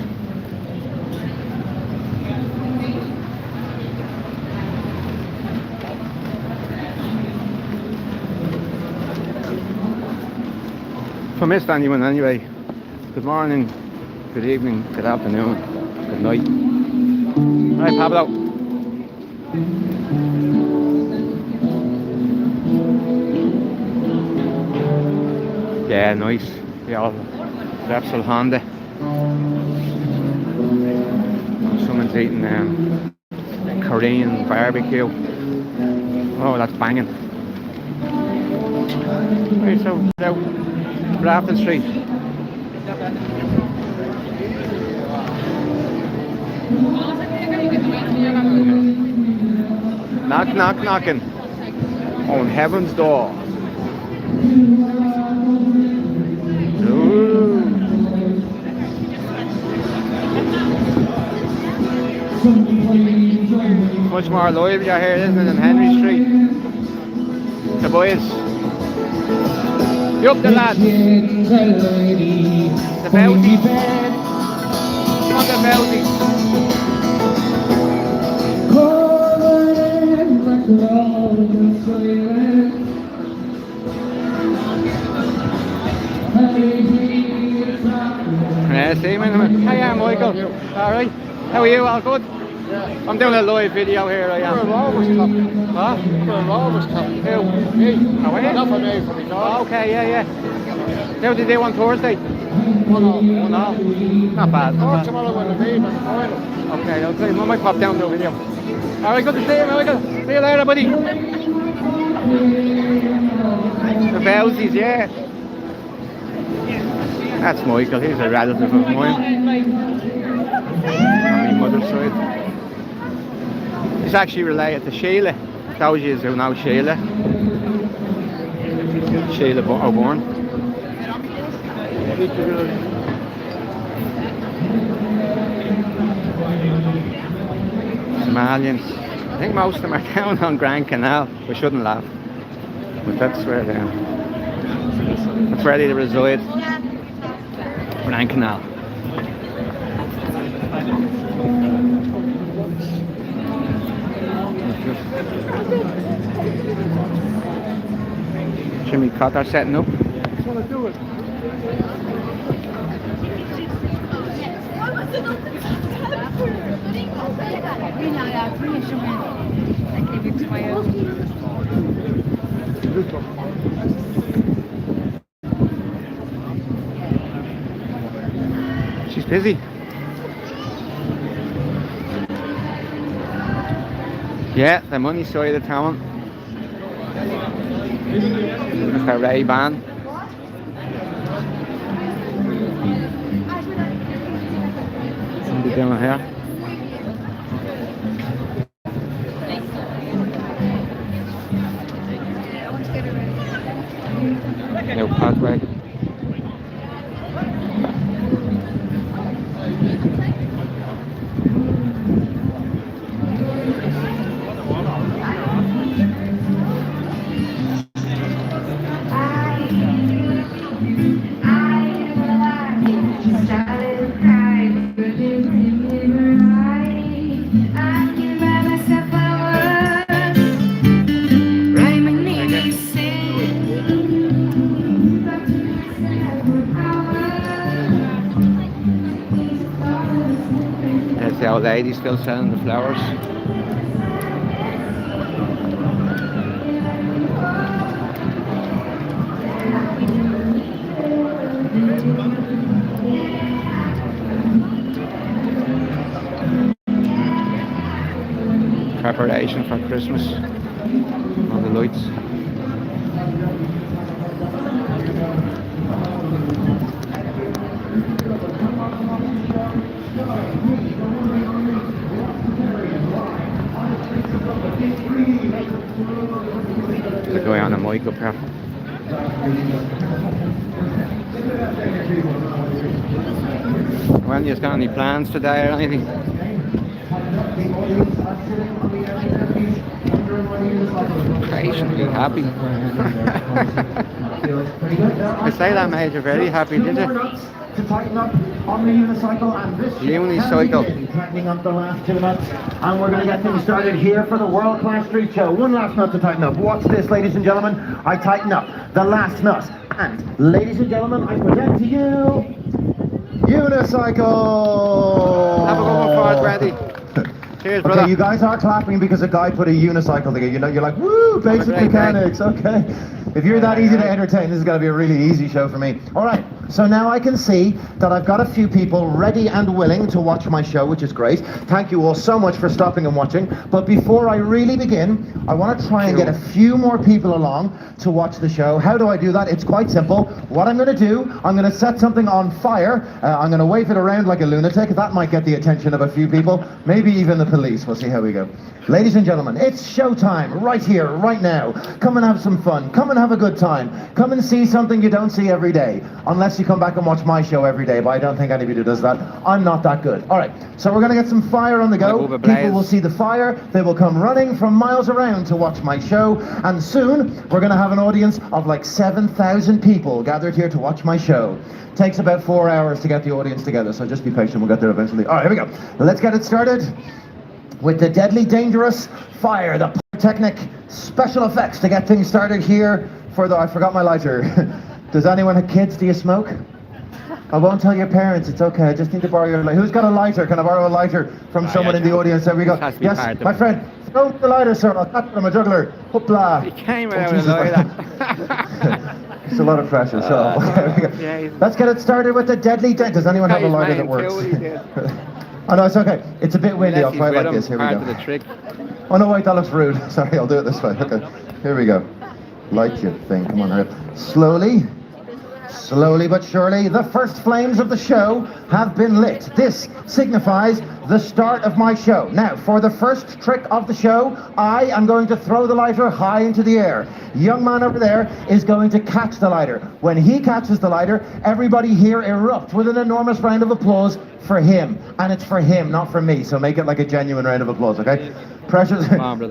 If I missed anyone anyway, good morning, good evening, good afternoon, good night. Right, Pablo. Yeah, nice. The old Repsol Honda. Someone's eating Korean barbecue. Oh, that's banging. Right, so out Grafton Street. Knock, knock, knocking on heaven's door. Ooh. Much more lively here, isn't it, than Henry Street? The boys. You up the lads. The Bouty. Come on, the Bouty. See me. Hiya, Michael. Alright. How are you? All good? Yeah. I'm doing a live video here, I am. We're always talking. What? We're always talking. Who? Me. How are you? Not for me, for me. Oh, okay, yeah. How did they do on Thursday? 1-0. 1-0. Not bad. Or tomorrow when the game and the final. Okay, I might pop down to a video. Alright, good to see you, Michael. See you later, buddy. The Belsies, yeah. That's Michael, he's a relative of mine. On my mother's side. He's actually related to Sheila. Those of you who know Sheila. Sheila O'Born. Somalians. I think most of them are down on Grand Canal. We shouldn't laugh. But that's where they are. That's where they reside. Grand Canal. Jimmy Cotter setting up. Just want to do it. She's busy. Yeah, the money side of town. Mr. Ray-Ban. What are you doing here? No pathway. The old lady still selling the flowers. Preparation for Christmas. All the lights. There's a guy on a mic up here. Well, you got any plans today or anything? Patiently happy. I say that, mate, you're very happy, did you? To tighten up on the unicycle, and this Unicycle. tightening up the last 2 nuts, and we're going to get things started here for the World Class Street Show. One last nut to tighten up. Watch this, ladies and gentlemen. I tighten up the last nut, and ladies and gentlemen, I present to you unicycle. Have a good one for it, Randy. Cheers, brother. Okay, you guys are clapping because a guy put a unicycle together. You know, you're like, woo, basic mechanics. Okay. If you're that easy to entertain, this is going to be a really easy show for me. All right, so now I can see that I've got a few people ready and willing to watch my show, which is great. Thank you all so much for stopping and watching. But before I really begin, I want to try and get a few more people along to watch the show. How do I do that? It's quite simple. What I'm going to do, I'm going to set something on fire. I'm going to wave it around like a lunatic. That might get the attention of a few people, maybe even the police. We'll see how we go. Ladies and gentlemen, it's showtime right here, right now. Come and have some fun. Come and have a good time. Come and see something you don't see every day. Unless you come back and watch my show every day, but I don't think anybody does that. I'm not that good. All right, so we're going to get some fire on the go. People will see the fire. They will come running from miles around to watch my show. And soon, we're going to have an audience of like 7,000 people gathered here to watch my show. Takes about 4 hours to get the audience together, so just be patient. We'll get there eventually. All right, here we go. Let's get it started with the deadly dangerous fire, the pyrotechnic special effects to get things started here for the, I forgot my lighter. Does anyone have kids? Do you smoke? I won't tell your parents, it's okay, I just need to borrow your lighter. Who's got a lighter? Can I borrow a lighter from someone in the audience? There we go. Yes, my friend, throw the lighter, sir, I'll cut from a juggler. Hoopla. He came out with a lighter. It's a lot of pressure, so let's get it started with the deadly does anyone have a lighter that works? Oh no, it's okay. It's a bit windy. I'll try like this. Here we go. Oh no, wait, that looks rude. Sorry, I'll do it this way. Okay, here we go. Light your thing. Come on, hurry up. Slowly, slowly but surely, the first flames of the show have been lit. This signifies the start of my show. Now, for the first trick of the show, I am going to throw the lighter high into the air. Young man over there is going to catch the lighter. When he catches the lighter, everybody here erupt with an enormous round of applause for him. And it's for him, not for me. So make it like a genuine round of applause, okay? Pressure.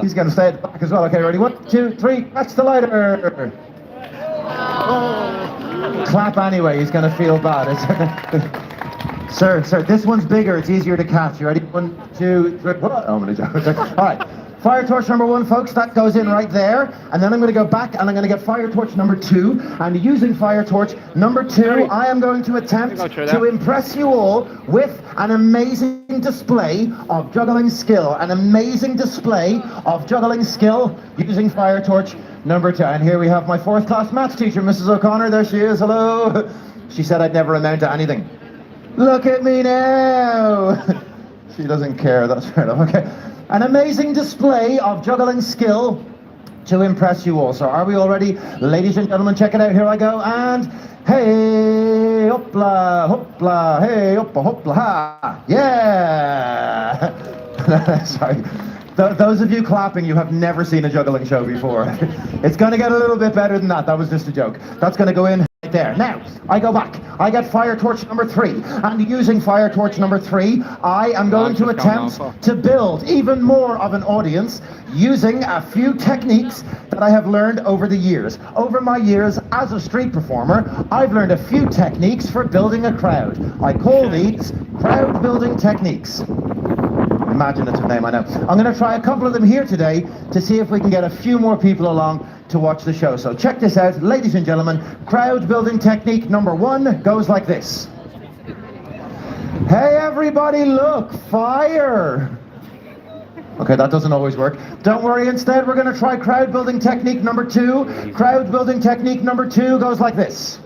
He's going to stay at the back as well. Okay, ready? 1, 2, 3, catch the lighter. Clap anyway, he's going to feel bad. Sir, this one's bigger. It's easier to catch. You ready? 1, 2, 3. Oh, I'm going to joke. All right. Fire torch number 1, folks, that goes in right there. And then I'm going to go back and I'm going to get fire torch number 2. And using fire torch number 2, I am going to attempt to impress you all with an amazing display of juggling skill. An amazing display of juggling skill using fire torch number 2. And here we have my 4th class maths teacher, Mrs. O'Connor. There she is. Hello. She said I'd never amount to anything. Look at me now. She doesn't care. That's fair enough. Okay. An amazing display of juggling skill to impress you all. So are we all ready? Ladies and gentlemen, check it out. Here I go. And hey, hoopla, hoopla, hey, hoopla, hoopla, ha. Yeah. Sorry. Those of you clapping, you have never seen a juggling show before. It's going to get a little bit better than that. That was just a joke. That's going to go in right there. Now, I go back. I get fire torch number 3. And using fire torch number 3, I am going to attempt to build even more of an audience using a few techniques that I have learned over the years. Over my years as a street performer, I've learned a few techniques for building a crowd. I call these crowd building techniques. Imaginative name, I know. I'm going to try a couple of them here today to see if we can get a few more people along to watch the show. So check this out, ladies and gentlemen. Crowd building technique number 1 goes like this. Hey everybody, look, fire! Okay, that doesn't always work. Don't worry, instead we're going to try crowd building technique number 2. Crowd building technique number 2 goes like this.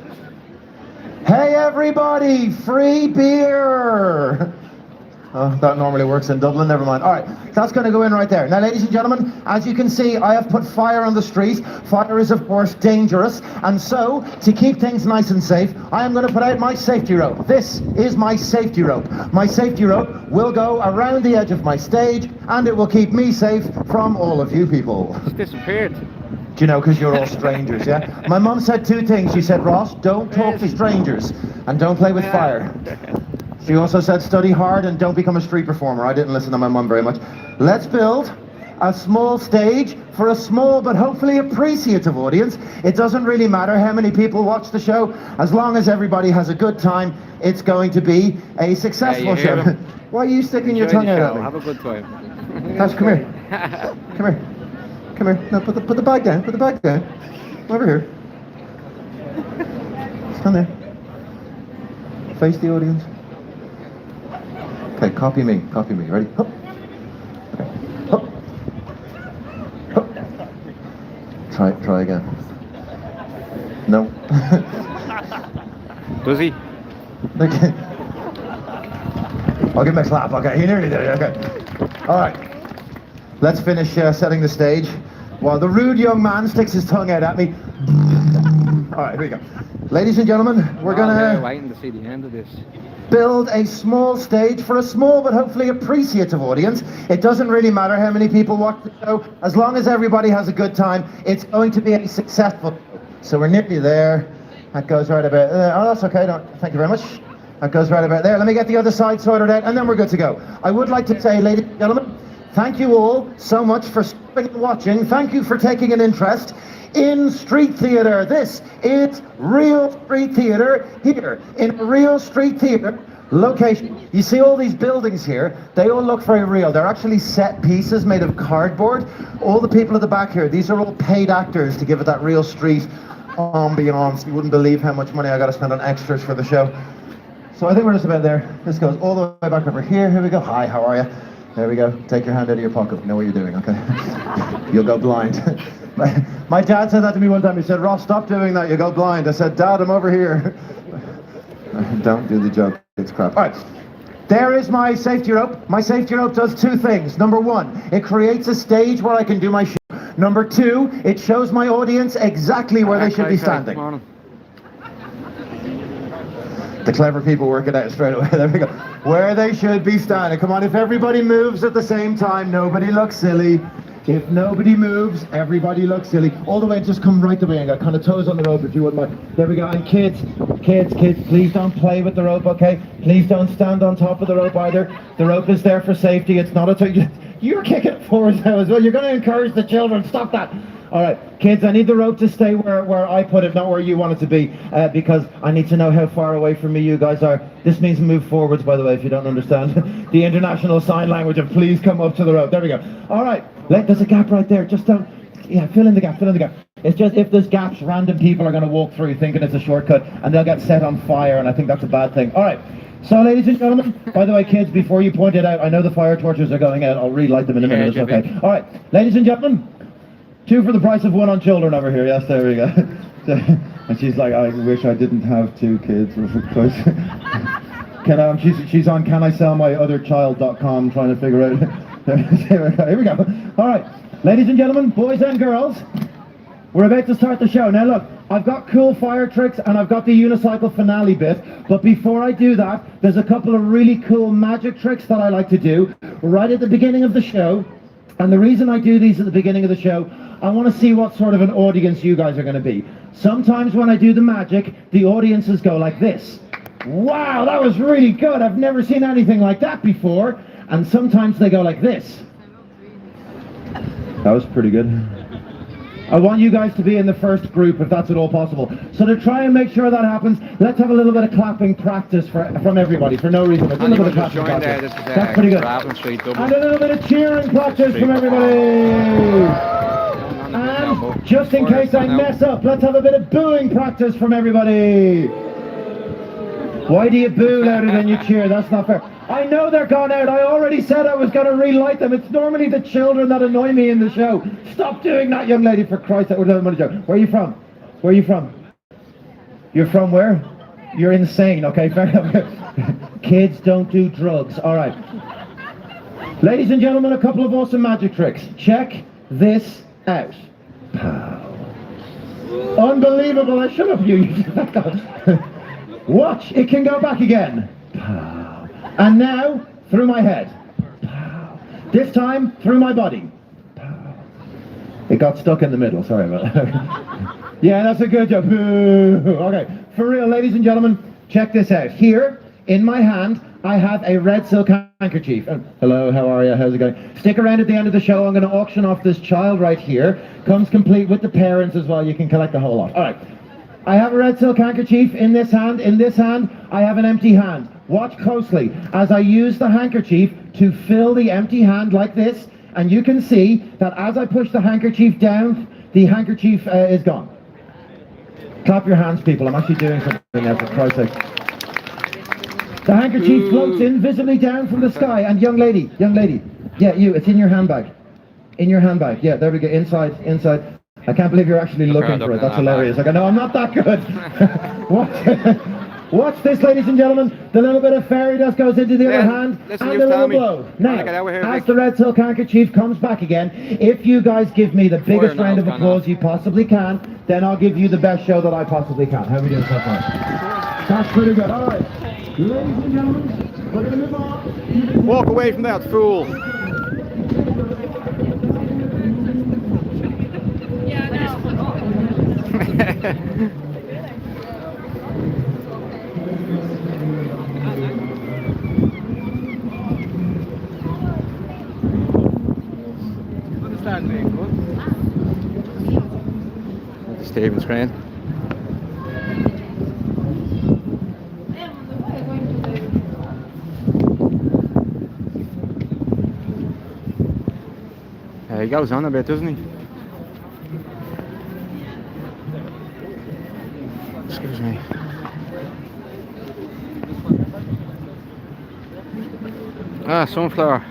Hey everybody, free beer! That normally works in Dublin, never mind. All right, that's going to go in right there. Now, ladies and gentlemen, as you can see, I have put fire on the street. Fire is, of course, dangerous. And so, to keep things nice and safe, I am going to put out my safety rope. This is my safety rope. My safety rope will go around the edge of my stage, and it will keep me safe from all of you people. It's disappeared. Do you know, because you're all strangers, yeah? My mum said two things. She said, Ross, don't talk to strangers, and don't play with fire. She also said, study hard and don't become a street performer. I didn't listen to my mum very much. Let's build a small stage for a small but hopefully appreciative audience. It doesn't really matter how many people watch the show. As long as everybody has a good time, it's going to be a successful show. Why are you sticking your tongue out at me? Have a good time. Tash, come here. Come here. Come here. No, put the bag down. Put the bag down. Over here. Stand there. Face the audience. Okay, copy me. Copy me. Ready? Hup. Okay. Hup. Hup. Try again. No. Does he? Okay. I'll give him a clap. Okay, he nearly did it. Okay. All right. Let's finish setting the stage while the rude young man sticks his tongue out at me. All right, here we go. Ladies and gentlemen, we're gonna waiting to see the end of this. Build a small stage for a small but hopefully appreciative audience. It doesn't really matter how many people watch the show. As long as everybody has a good time, it's going to be a successful show. So we're nearly there. That goes right about there. Oh, that's okay. Thank you very much. That goes right about there. Let me get the other side sorted out, and then we're good to go. I would like to say, ladies and gentlemen, thank you all so much for stopping and watching. Thank you for taking an interest in street theatre. This is real street theatre here in a real street theatre location. You see all these buildings here, they all look very real. They're actually set pieces made of cardboard. All the people at the back here, these are all paid actors to give it that real street ambiance. You wouldn't believe how much money I got to spend on extras for the show. So I think we're just about there. This goes all the way back over here. Here we go. Hi, how are you? There we go. Take your hand out of your pocket. You know what you're doing, okay? You'll go blind. My dad said that to me one time. He said, Ross, stop doing that. You'll go blind. I said, Dad, I'm over here. Don't do the joke. It's crap. All right. There is my safety rope. My safety rope does two things. Number one, it creates a stage where I can do my show. Number two, it shows my audience exactly where they should be standing. The clever people work it out straight away. There we go. Where they should be standing. Come on, if everybody moves at the same time, nobody looks silly. If nobody moves, everybody looks silly. All the way, just come right the way and got kind of toes on the rope if you wouldn't mind. There we go. And kids, please don't play with the rope, okay? Please don't stand on top of the rope either. The rope is there for safety. It's not a... You're kicking it forward now as well. You're going to encourage the children. Stop that. All right, kids, I need the rope to stay where I put it, not where you want it to be, because I need to know how far away from me you guys are. This means move forwards, by the way, if you don't understand. The international sign language of please come up to the rope. There we go. All right, there's a gap right there. Just don't, fill in the gap, It's just if there's gaps, random people are going to walk through thinking it's a shortcut, and they'll get set on fire, and I think that's a bad thing. All right. So, ladies and gentlemen, by the way, kids, before you point it out, I know the fire torches are going out. I'll relight them in a minute, it's okay. All right, ladies and gentlemen, 2 for the price of 1 on children over here. Yes, there we go. And she's like, I wish I didn't have 2 kids. She's on canisellmyotherchild.com trying to figure out. Here we go. All right, ladies and gentlemen, boys and girls, we're about to start the show. Now look, I've got cool fire tricks and I've got the unicycle finale bit, but before I do that, there's a couple of really cool magic tricks that I like to do right at the beginning of the show. And the reason I do these at the beginning of the show, I want to see what sort of an audience you guys are going to be. Sometimes when I do the magic, the audiences go like this. Wow, that was really good. I've never seen anything like that before. And sometimes they go like this. That was pretty good. I want you guys to be in the first group if that's at all possible. So to try and make sure that happens, let's have a little bit of clapping practice from everybody for no reason. A little bit of clapping practice. That's pretty good. And a little bit of cheering practice from everybody. And just in case I mess up, let's have a bit of booing practice from everybody. Why do you boo louder than you cheer? That's not fair. I know they're gone out. I already said I was going to relight them. It's normally the children that annoy me in the show. Stop doing that, young lady, for Christ's sake. Where are you from? Where are you from? You're from where? You're insane, okay? Fair enough. Kids don't do drugs. All right. Ladies and gentlemen, a couple of awesome magic tricks. Check this out. Pow. Unbelievable. Shut up, you. Watch. It can go back again. Pow. And now, through my head. Pow. This time, through my body. Pow. It got stuck in the middle. Sorry about that. Yeah, that's a good job. Okay. For real, ladies and gentlemen, check this out. Here, in my hand, I have a red silk handkerchief. Hello, how are you? How's it going? Stick around at the end of the show. I'm going to auction off this child right here. Comes complete with the parents as well. You can collect the whole lot. All right. I have a red silk handkerchief in this hand. In this hand, I have an empty hand. Watch closely as I use the handkerchief to fill the empty hand like this. And you can see that as I push the handkerchief down, the handkerchief is gone. Clap your hands, people. I'm actually doing something there, for Christ's sake. The handkerchief floats invisibly down from the sky. And young lady, yeah, you, it's in your handbag. In your handbag, yeah, there we go, inside. I can't believe you're actually looking for it, that's hilarious. Like, no, I'm not that good. Watch this, ladies and gentlemen. The little bit of fairy dust goes into the other hand, and the little blow. Now, as the red silk handkerchief comes back again, if you guys give me the biggest round of applause you possibly can, then I'll give you the best show that I possibly can. How are we doing so far? That's pretty good. All right. Ladies and gentlemen, we're going to move on. Walk away from that fool. Yeah, no. Stephen's crane. He goes on a bit, doesn't he? Excuse me. Ah, sunflower.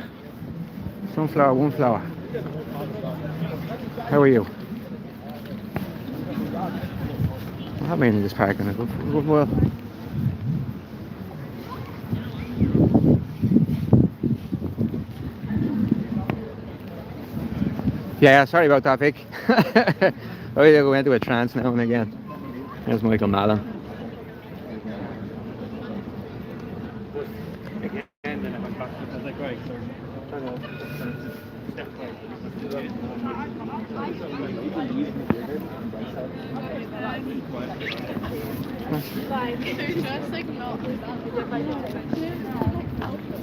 Sunflower, one flower. How are you? I've been in this park in a good while. Yeah, sorry about that, Vic. Oh, yeah, we went into a trance now and again. There's Michael Mallon.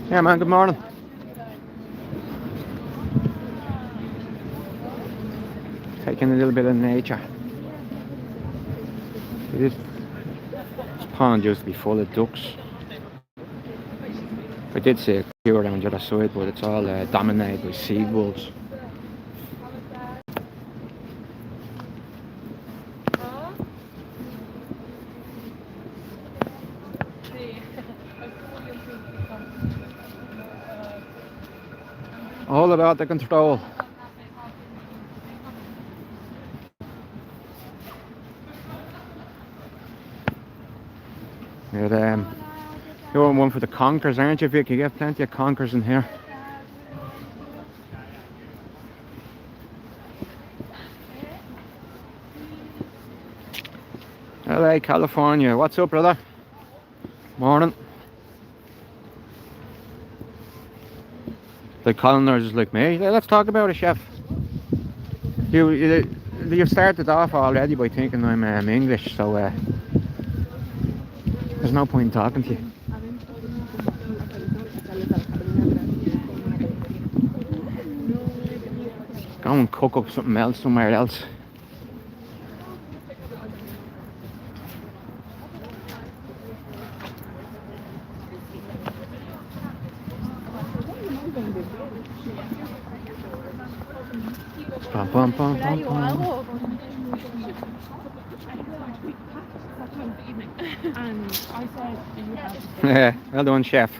Yeah, man, good morning. Taking a little bit of nature. This pond used to be full of ducks. I did see a few around the other side, but it's all dominated by seawolves. All about the control. You're one for the conkers, aren't you, Vic? You get plenty of conkers in here. LA, California. What's up, brother? Morning. The culinars is like me. Let's talk about it, chef. You've started off already by thinking I'm English, so there's no point in talking to you. Go and cook up something else somewhere else. Bum, bum, bum, bum, bum. Yeah, well done, chef.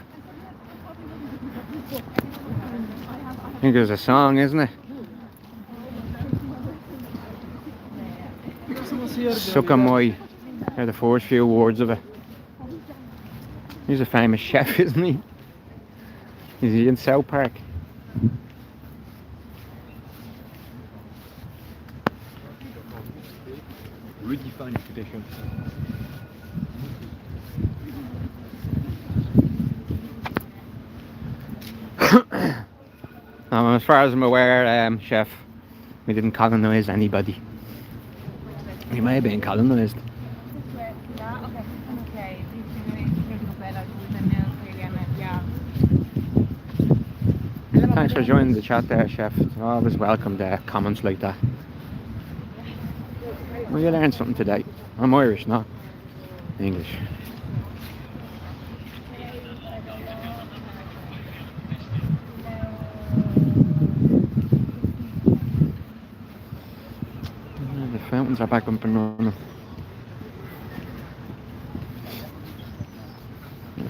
I think there's a song, isn't it? Suck on my, the first few words of it. He's a famous chef, isn't he? Is he in South Park? Really funny tradition. As far as I'm aware, chef, we didn't colonise anybody. We may have been colonised. Thanks for joining the chat there, chef. Always welcome comments like that. Well, you learned something today. I'm Irish, not English. The fountains are back up and running.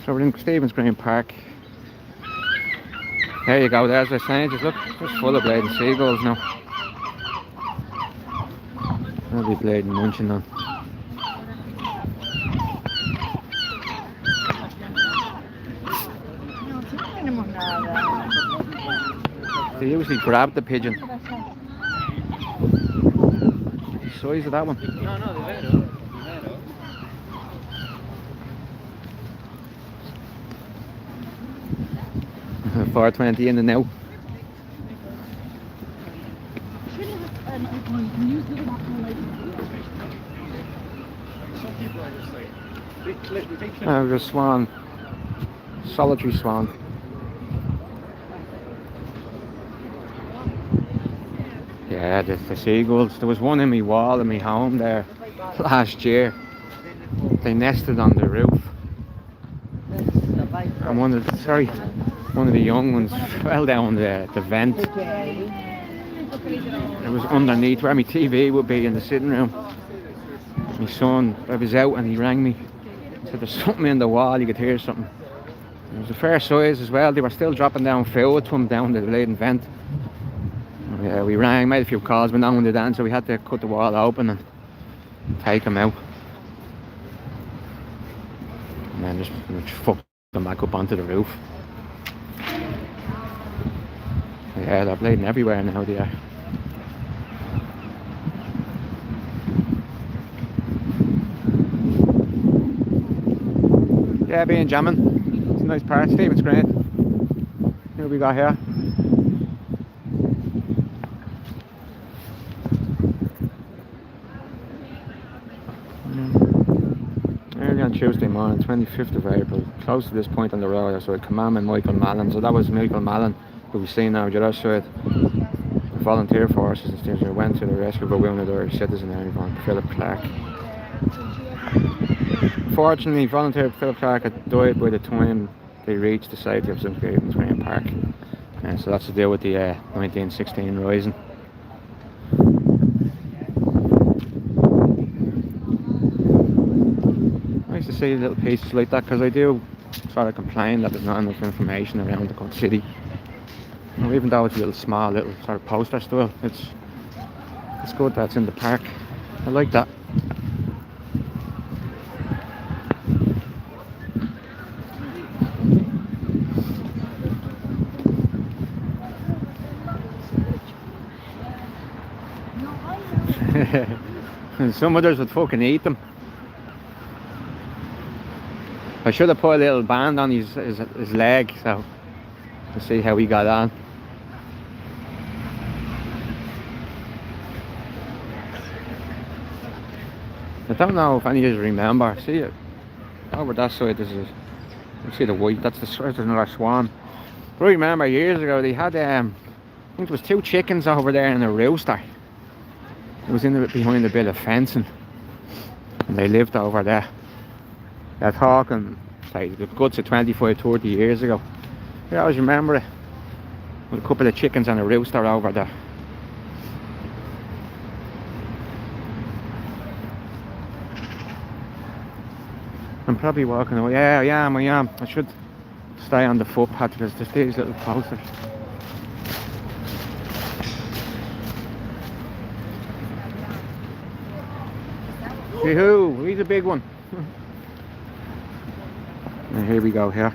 So we're in Stephen's Green Park. There you go, there's the saying, just look, just full of bleeding seagulls now. They'll be bleeding munching on. They usually grab the pigeon. The size of that one. No, de vero. 420 in the now. The swan. Solitary swan. Yeah, the seagulls. There was one in my wall in my home there last year. They nested on the roof. And one of the young ones fell down the vent. It was underneath where my TV would be in the sitting room. My son, I was out and he rang me. He said there's something in the wall, you could hear something. It was a fair size as well. They were still dropping down food to him down the laden vent. Yeah, we rang, made a few calls, but no one did answer, so we had to cut the wall open and take him out. And then just fuck them back up onto the roof. Yeah, they're bleeding everywhere now, they are. Yeah, being jamming. It's a nice part. Stephen's great. Who have we got here? Early on Tuesday morning, 25th of April, close to this point on the road, I saw Command and Michael Mallon. So that was Michael Mallon, who we've seen now, the other side. Volunteer forces and things went to the rescue of a wounded Irish citizen, everyone, Philip Clark. Fortunately, volunteer Philip Clark had died by the time they reached the site of St. Stephen's Green Park. And so that's to do with the 1916 rising. I used to see little pieces like that because I do sort of complain that there's not enough information around the good city. And even though it's a small little sort of poster style, it's good that it's in the park. I like that. And some others would fucking eat them. I should have put a little band on his leg so to see how he got on. I don't know if any of you remember. See it over that side. This is, you see the white. That's there's another swan. But I remember years ago they had I think there was 2 chickens over there and a rooster. It was behind a bit of fencing, and they lived over there. They're talking like the guts of 25-30 years ago. I always remember it, with a couple of chickens and a rooster over there. I'm probably walking away. Yeah, I am. I should stay on the footpath because there's these little posters. See who? He's a big one. And here we go here.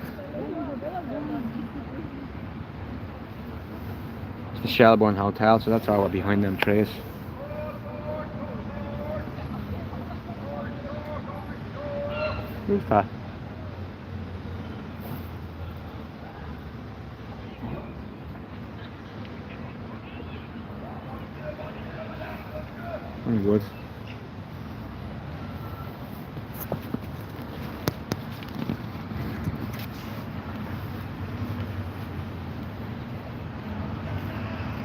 It's the Shelbourne Hotel, so that's all we're behind them trees. Who's that? Very good.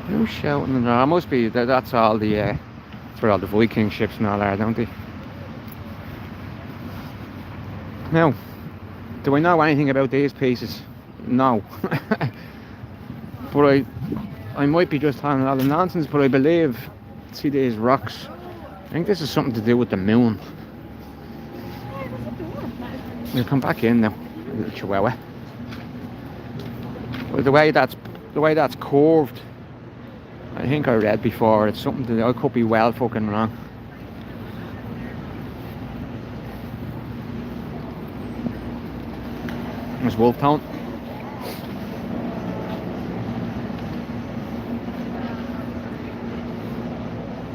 No shouting and all. Must be that's all the that's where all the Viking ships and all are, don't they? Now, do I know anything about these pieces? No. But I might be just talking a lot of nonsense, but I believe, see these rocks, I think this is something to do with the moon. We'll come back in now, little chihuahua. But the way that's curved, I think I read before, it's something to do, I could be well fucking wrong. There's Wolftown.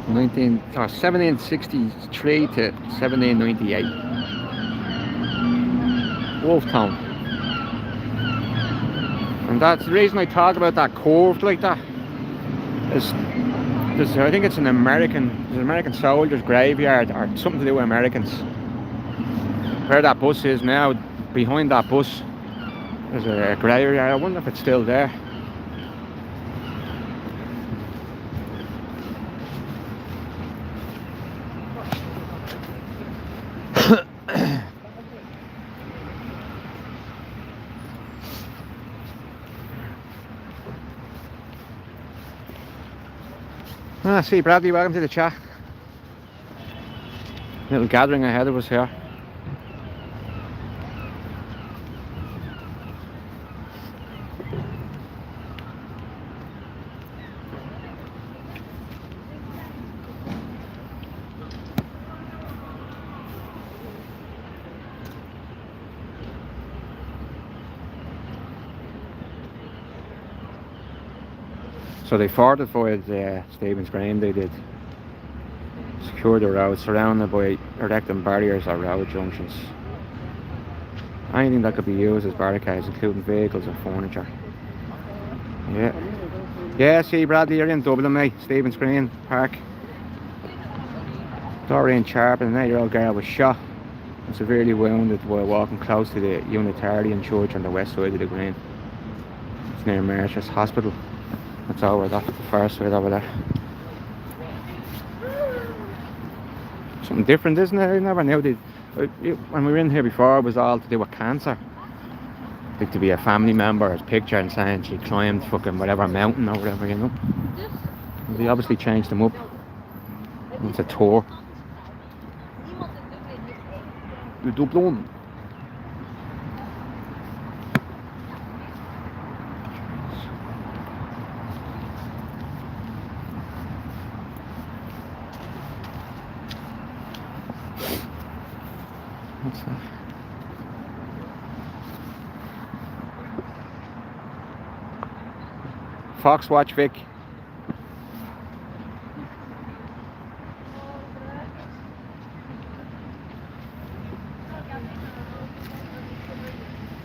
Or 1763 to 1798. Wolftown. And that's the reason I talk about that curved like that. I think it's an American soldiers' graveyard or something to do with Americans. Where that bus is now, behind that bus, there's a graveyard. I wonder if it's still there. See Bradley, welcome to the chat. Little gathering ahead of us here. So they fortified Stephen's Green, they did. Secure the road, surrounded by erecting barriers or road junctions. Anything that could be used as barricades, including vehicles and furniture. Yeah, see Bradley, you're in Dublin, mate. Stephen's Green Park. Doreen Sharp, an 8-year-old girl, was shot and severely wounded while walking close to the Unitarian Church on the west side of the Green. It's near Mercer's Hospital. That's over that, the far side over there. Something different, isn't it? I never knew when we were in here before, it was all to do with cancer. Like to be a family member's picture and saying she climbed fucking whatever mountain or whatever, you know. They obviously changed them up. It's a tour. The Dublin. What's that? Fox Watch Vic.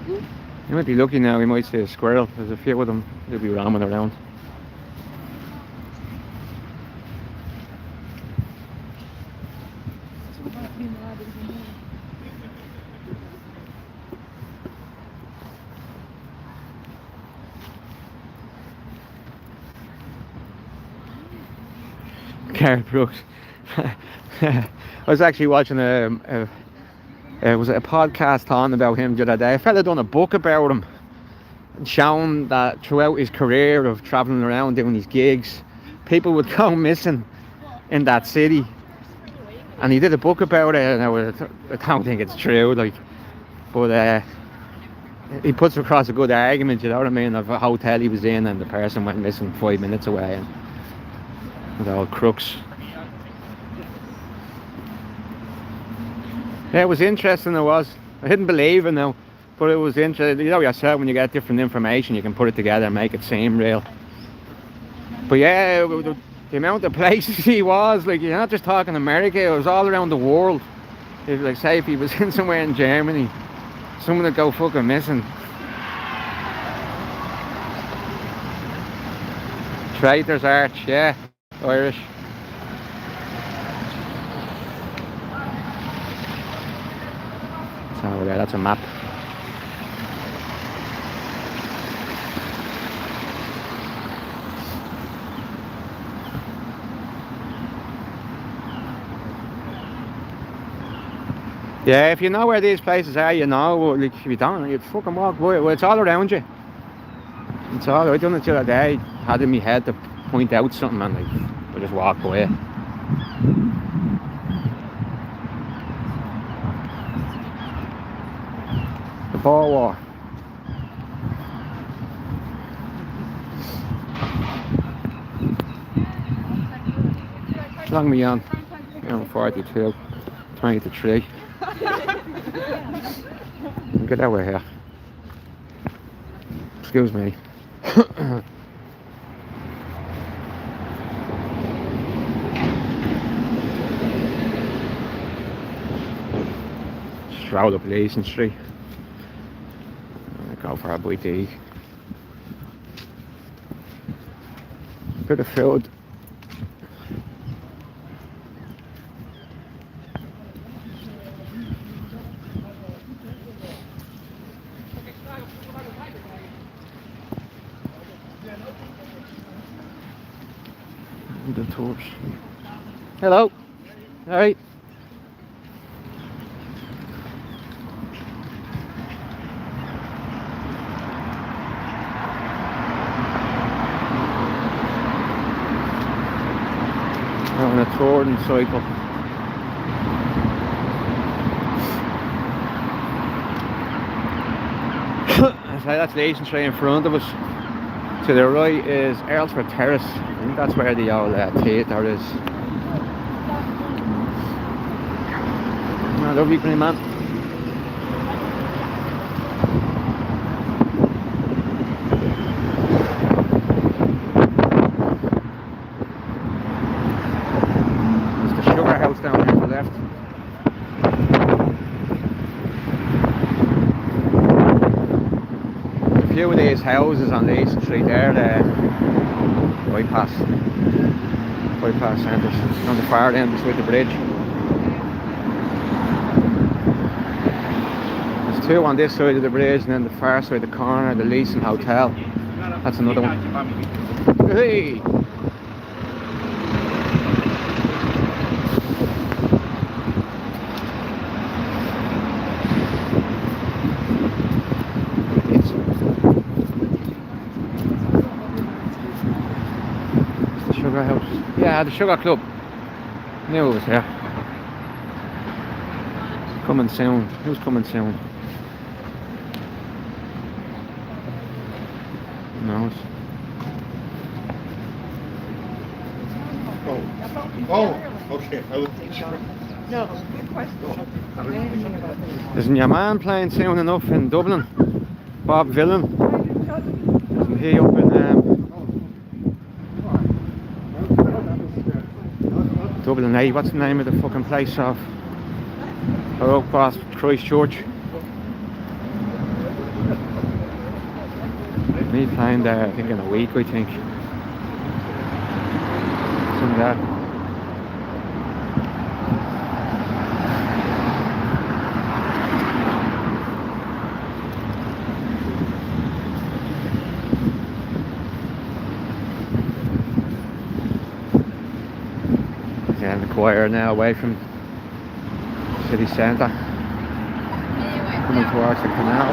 You might be lucky now, we might see a squirrel. There's a few of them, they'll be roaming around. Gareth Brooks. I was actually watching was it a podcast on about him the other day. A fella done a book about him, showing that throughout his career of travelling around doing these gigs, people would go missing in that city, and he did a book about it. And I don't think it's true, like, but he puts across a good argument, you know what I mean, of a hotel he was in and the person went missing 5 minutes away, and the old crooks. Yeah, it was interesting, it was. I didn't believe it now. But it was interesting, you know yourself, when you get different information, you can put it together and make it seem real. But yeah, the amount of places he was, like, you're not just talking America, it was all around the world. If, like, say if he was in somewhere in Germany, someone would go fucking missing. Traitor's Arch, yeah, Irish. It's over there, that's a map. Yeah, if you know where these places are, you know. Like, if you don't, you'd fucking walk by it. Well, it's all around you. It's all. I done it the other day. Had in my head to point out something, and like, I just walk by it. The Boer War. How long are we on? 42, 20 to 3. Get over here. Excuse me. Stroll up Leeson Street. Go for a bite to eat. Bit of food. The tours. Hello. All right. On a tour and cycle. So that's Leeson Street in front of us. To the right is Earlsford Terrace. I think that's where the old theatre is. Oh, lovely green man. There's the sugar house down here to the left. A few of these houses on Leeson Street there, bypass centres on the far end beside the bridge. There's two on this side of the bridge, and then the far side of the corner, the Leeson Hotel. That's another one. Hey! Sugar house. Yeah, the Sugar Club. Knew it was here. Coming soon. Who's coming soon? Who knows? Oh, okay. No, good question. Isn't your man playing soon enough in Dublin? Bob Villan. Isn't he up in Dublin 8, what's the name of the fucking place off? Or up past Christchurch. Me playing there, I think in a week, I think. Something like that. And the choir now away from city centre, coming towards the canal.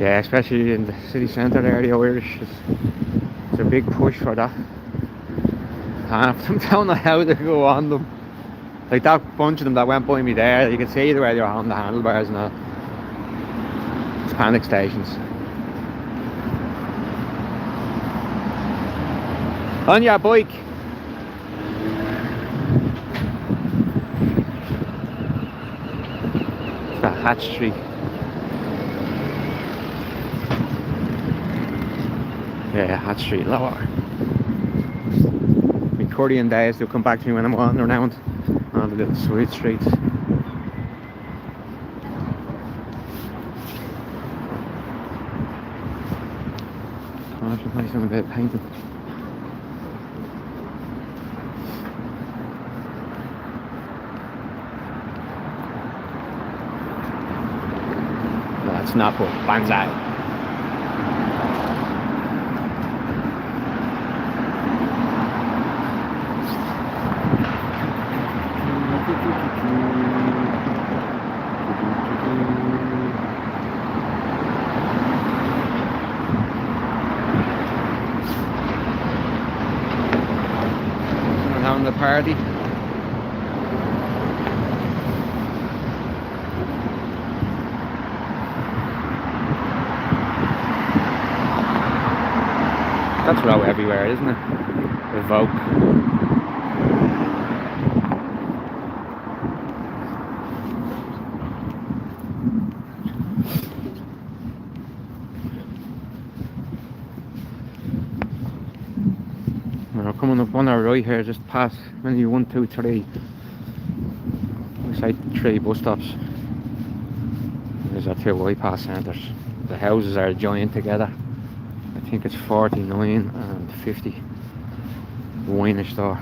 Yeah, especially in the city centre area, Irish, it's a big push for that. Half of them don't know how to go on them. Like that bunch of them that went by me there, you can see where they're on the handlebars now. Panic stations. On your bike. It's that hatchery. Yeah, hatchery lower. My Korean days will come back to me when I'm wandering around all the little side streets. I should play some bit of painting. That's not what banzai. Having the party. That's row everywhere, isn't it? Evoke. We're coming up on our right here, just past maybe 1, 2, 3. Looks like 3 bus stops. There's our 2 bypass centres. The houses are joined together. I think it's 49 and 50. Wine store.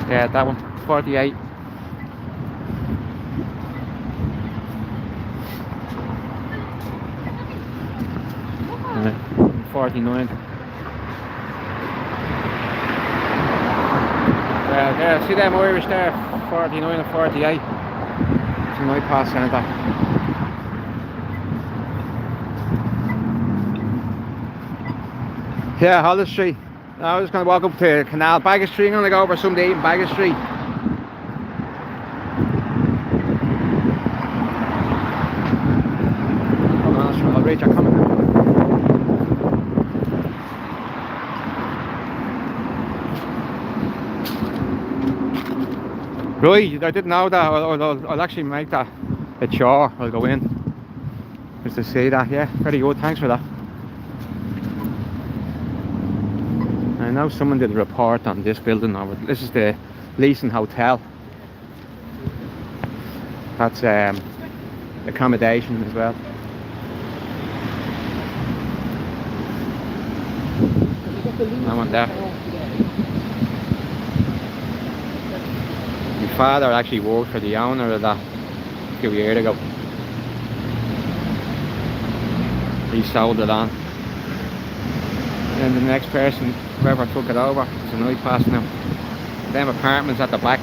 Yeah, that one, 48. 49. Yeah, see them Irish there, 49 and 48. It's a night pass centre. Yeah, Hollis Street. I was going to walk up to Canal Baggage Street. I'm going to go over something to eat in Baggage Street. Hold on, I'll reach a comment. Right, I didn't know that. I'll actually make that a chore. I'll go in just to see that. Yeah, very good. Thanks for that. I know someone did a report on this building over. This is the Leeson Hotel. That's accommodation as well. I went there. My father actually worked for the owner of that a few years ago. He sold it on. And the next person, whoever took it over, it's a night pass now. Them apartments at the back.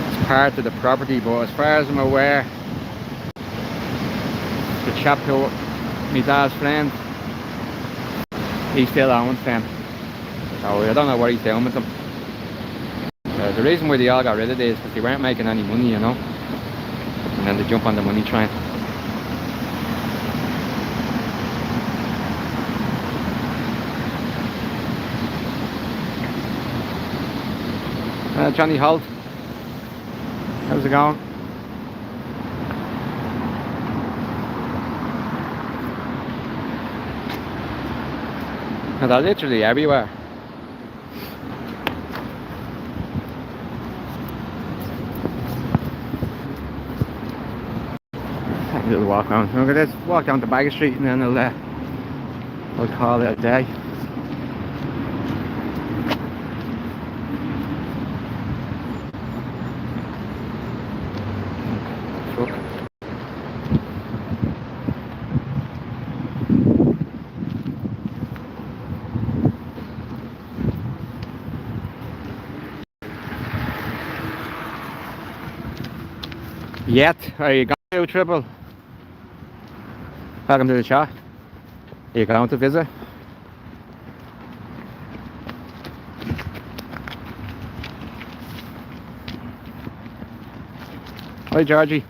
It's part of the property, but as far as I'm aware, the chap who, my dad's friend, he still owns them. So I don't know what he's doing with them. The reason why they all got rid of it is because they weren't making any money, you know. And then they jump on the money train. Johnny Holt, how's it going? And they're literally everywhere. Take a little walk around. Look at this, walk down to Baggage Street and then I'll call it a day. Fuck. Yet, are you going to Triple? Welcome to the chat. Are you going to visit? Hi Georgie.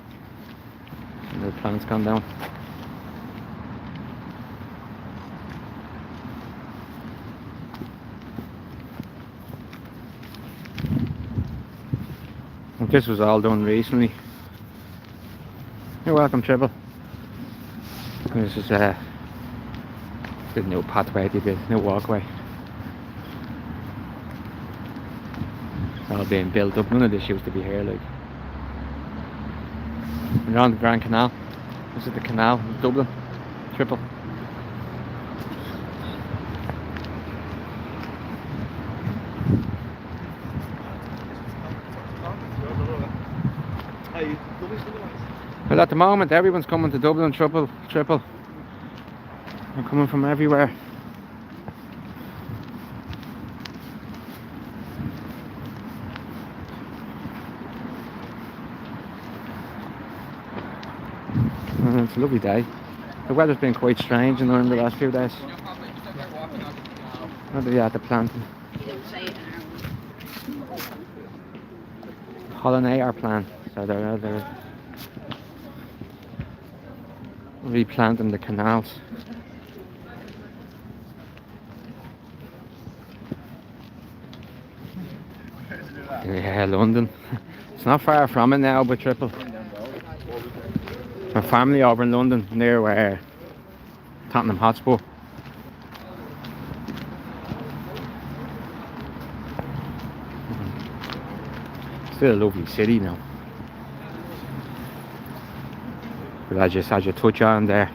And the plants gone down. And this was all done recently. You're welcome, Triple. This is the new pathway, the new walkway. It's all being built up. None of this used to be here, like. We're on the Grand Canal. This is the canal in Dublin. Triple. Well, at the moment, everyone's coming to Dublin. Triple. They're coming from everywhere. It's a lovely day. The weather's been quite strange in the last few days. What did you have to plant? Pollinator plant. So they're replanting the canals. Yeah, London. It's not far from it now, but Triple. My family over in London, near where Tottenham Hotspur. Still a lovely city now. But as you touch on there,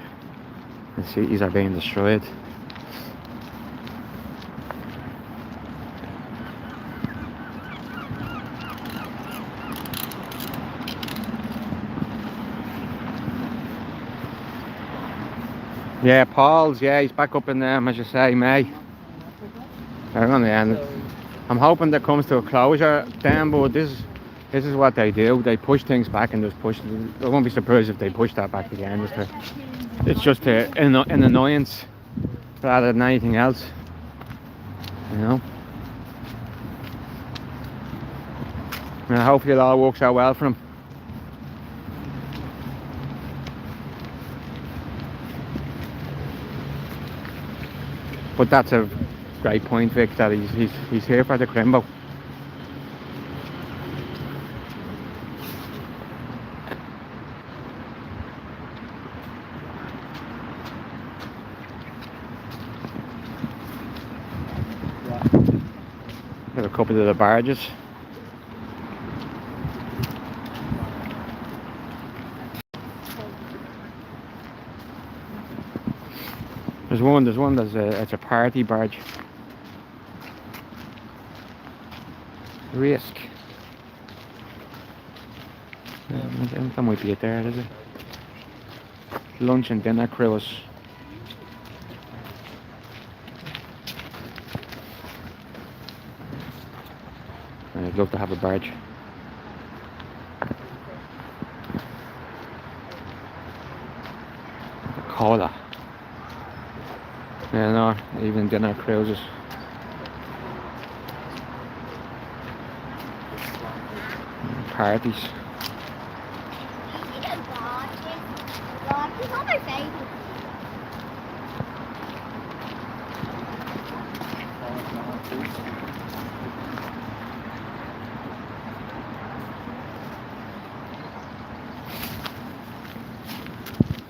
the cities are being destroyed. Yeah, Paul's, yeah, he's back up in them, as you say, May. They're on the end. I'm hoping that comes to a closure then, but this is what they do. They push things back and just push. I won't be surprised if they push that back again. It's just an annoyance rather than anything else, you know. And hopefully it all works out well for him. But that's a great point, Vic, that he's here for the Crimbo. Have a couple of the barges. There's one it's a party barge. Risk. That might be it there, is it? Lunch and dinner cruise. I'd love to have a barge. Cola. Yeah, no, even dinner cruises. Parties.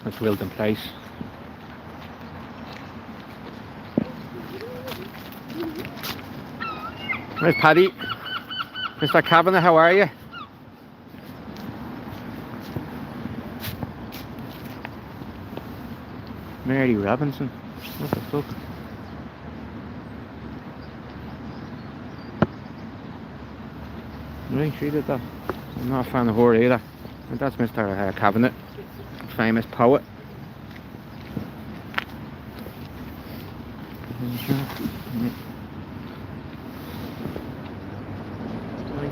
That's Wilton Place. Where's Paddy? Mr. Kavanagh, how are you? Mary Robinson. What the fuck? Right, she did that. I'm not a fan of her either. And that's Mr. Cabinet, famous poet.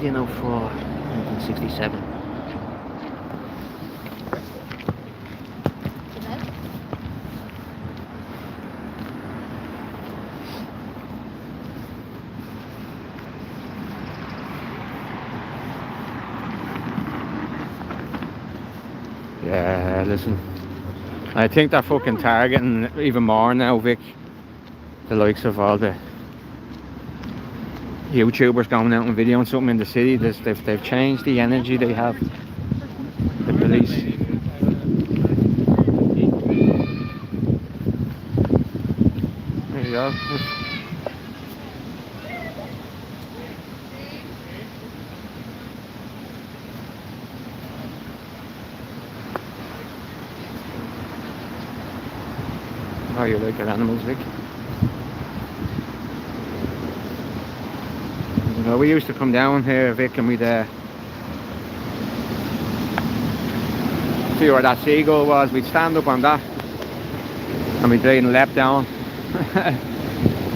1904, 1967. Yeah, listen, I think they're fucking targeting even more now, Vic. The likes of all the YouTubers going out and videoing something in the city. They've changed the energy they have. The police. There you go. Oh, you like your animals, Vic? You know, we used to come down here, Vic, and we'd see where that seagull was. We'd stand up on that and we'd try and lap down.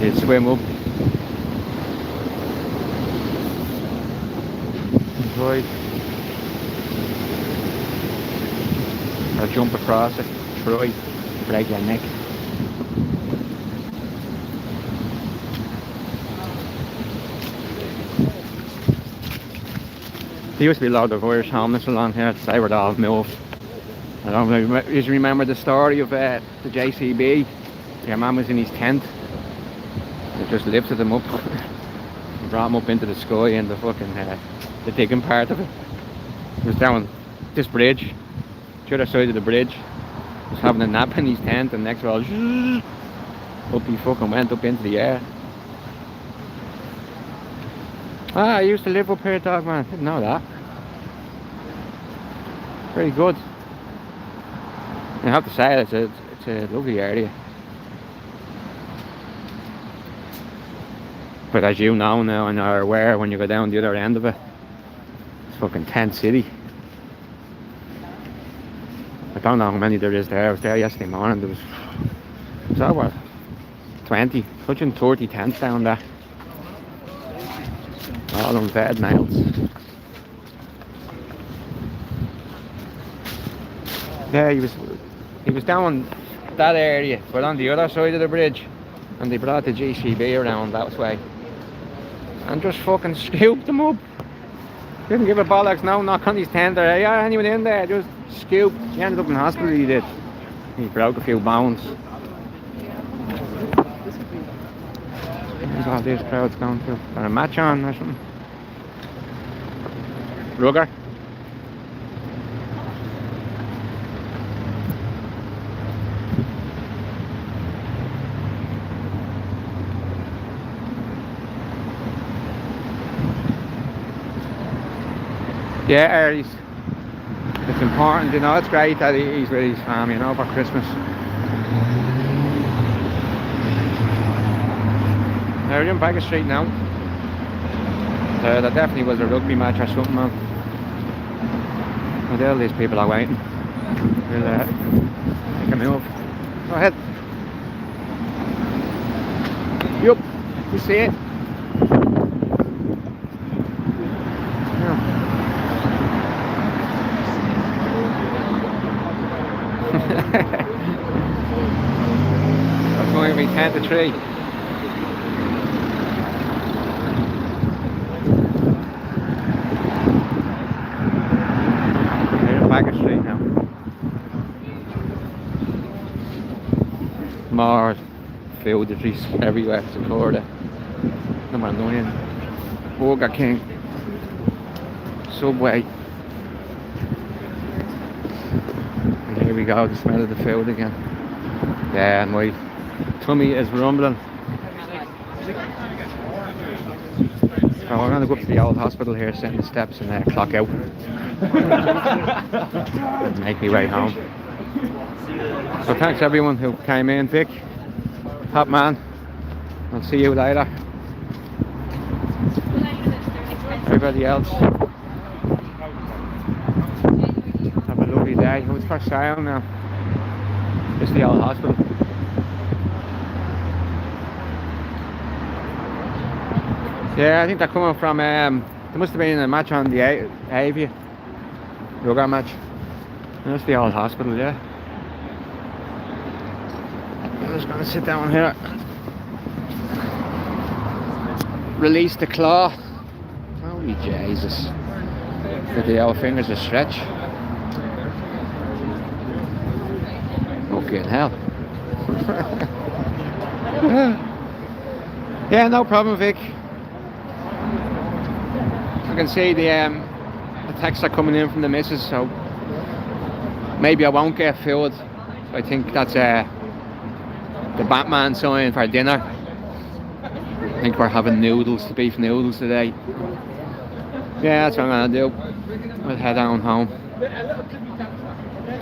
You'd swim up. Right. Or jump across it, try, break your neck. There used to be a lot of Irish homeless along here. They were all moved. I don't know, you remember the story of the JCB? Your man was in his tent. They just lifted him up. Brought him up into the sky and the fucking the digging part of it. He was down this bridge, the other side of the bridge. He was having a nap in his tent, and next of all, up he fucking went up into the air. Ah, I used to live up here, dog man. Didn't know that. Very good. I have to say, it's a lovely area. But as you know now and are aware, when you go down the other end of it, it's fucking tent city. I don't know how many there is there. I was there yesterday morning. There was over 20, touching 30 tents down there. All unvetted males. Yeah, he was down that area, but on the other side of the bridge, and they brought the GCB around that way, and just fucking scooped him up. Didn't give a bollocks, no knock on his tent or anyone in there, just scooped. He ended up in hospital, he did. He broke a few bones. Where's all these crowds going to? Got a match on or something? Rugger? Yeah, it's important, you know, it's great that he's with his family, you know, for Christmas. Now we're in Baker Street now. There definitely was a rugby match or something on. And all these people are waiting. We'll make a move. Go ahead. Yup, you see it. That's going to be 10 to 3. Baker Street now. More foodries everywhere. Sakura, number 9, Burger King, Subway. And here we go, the smell of the food again. Yeah, and my tummy is rumbling. So we're going to go up to the old hospital here, sit in the steps and clock out. Make me way home. So thanks everyone who came in, Vic, top man. I'll see you later. Everybody else. today. It was for sale now. It's the old hospital. Yeah, I think they're coming from, there must have been a match on the Avia. Yoga match. And that's the old hospital, yeah. I'm just gonna sit down here. Release the claw. Holy Jesus. Get the old fingers a stretch. Fucking hell. Yeah, no problem, Vic. I can see the texts are coming in from the missus, so maybe I won't get food. I think that's the Batman sign for dinner. I think we're having noodles, beef noodles today. Yeah, that's what I'm gonna do. We'll head on home.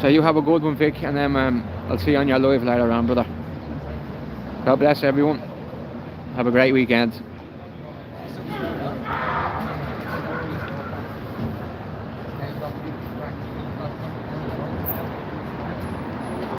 So you have a good one, Vic, and then I'll see you on your live later on, brother. God bless everyone. Have a great weekend.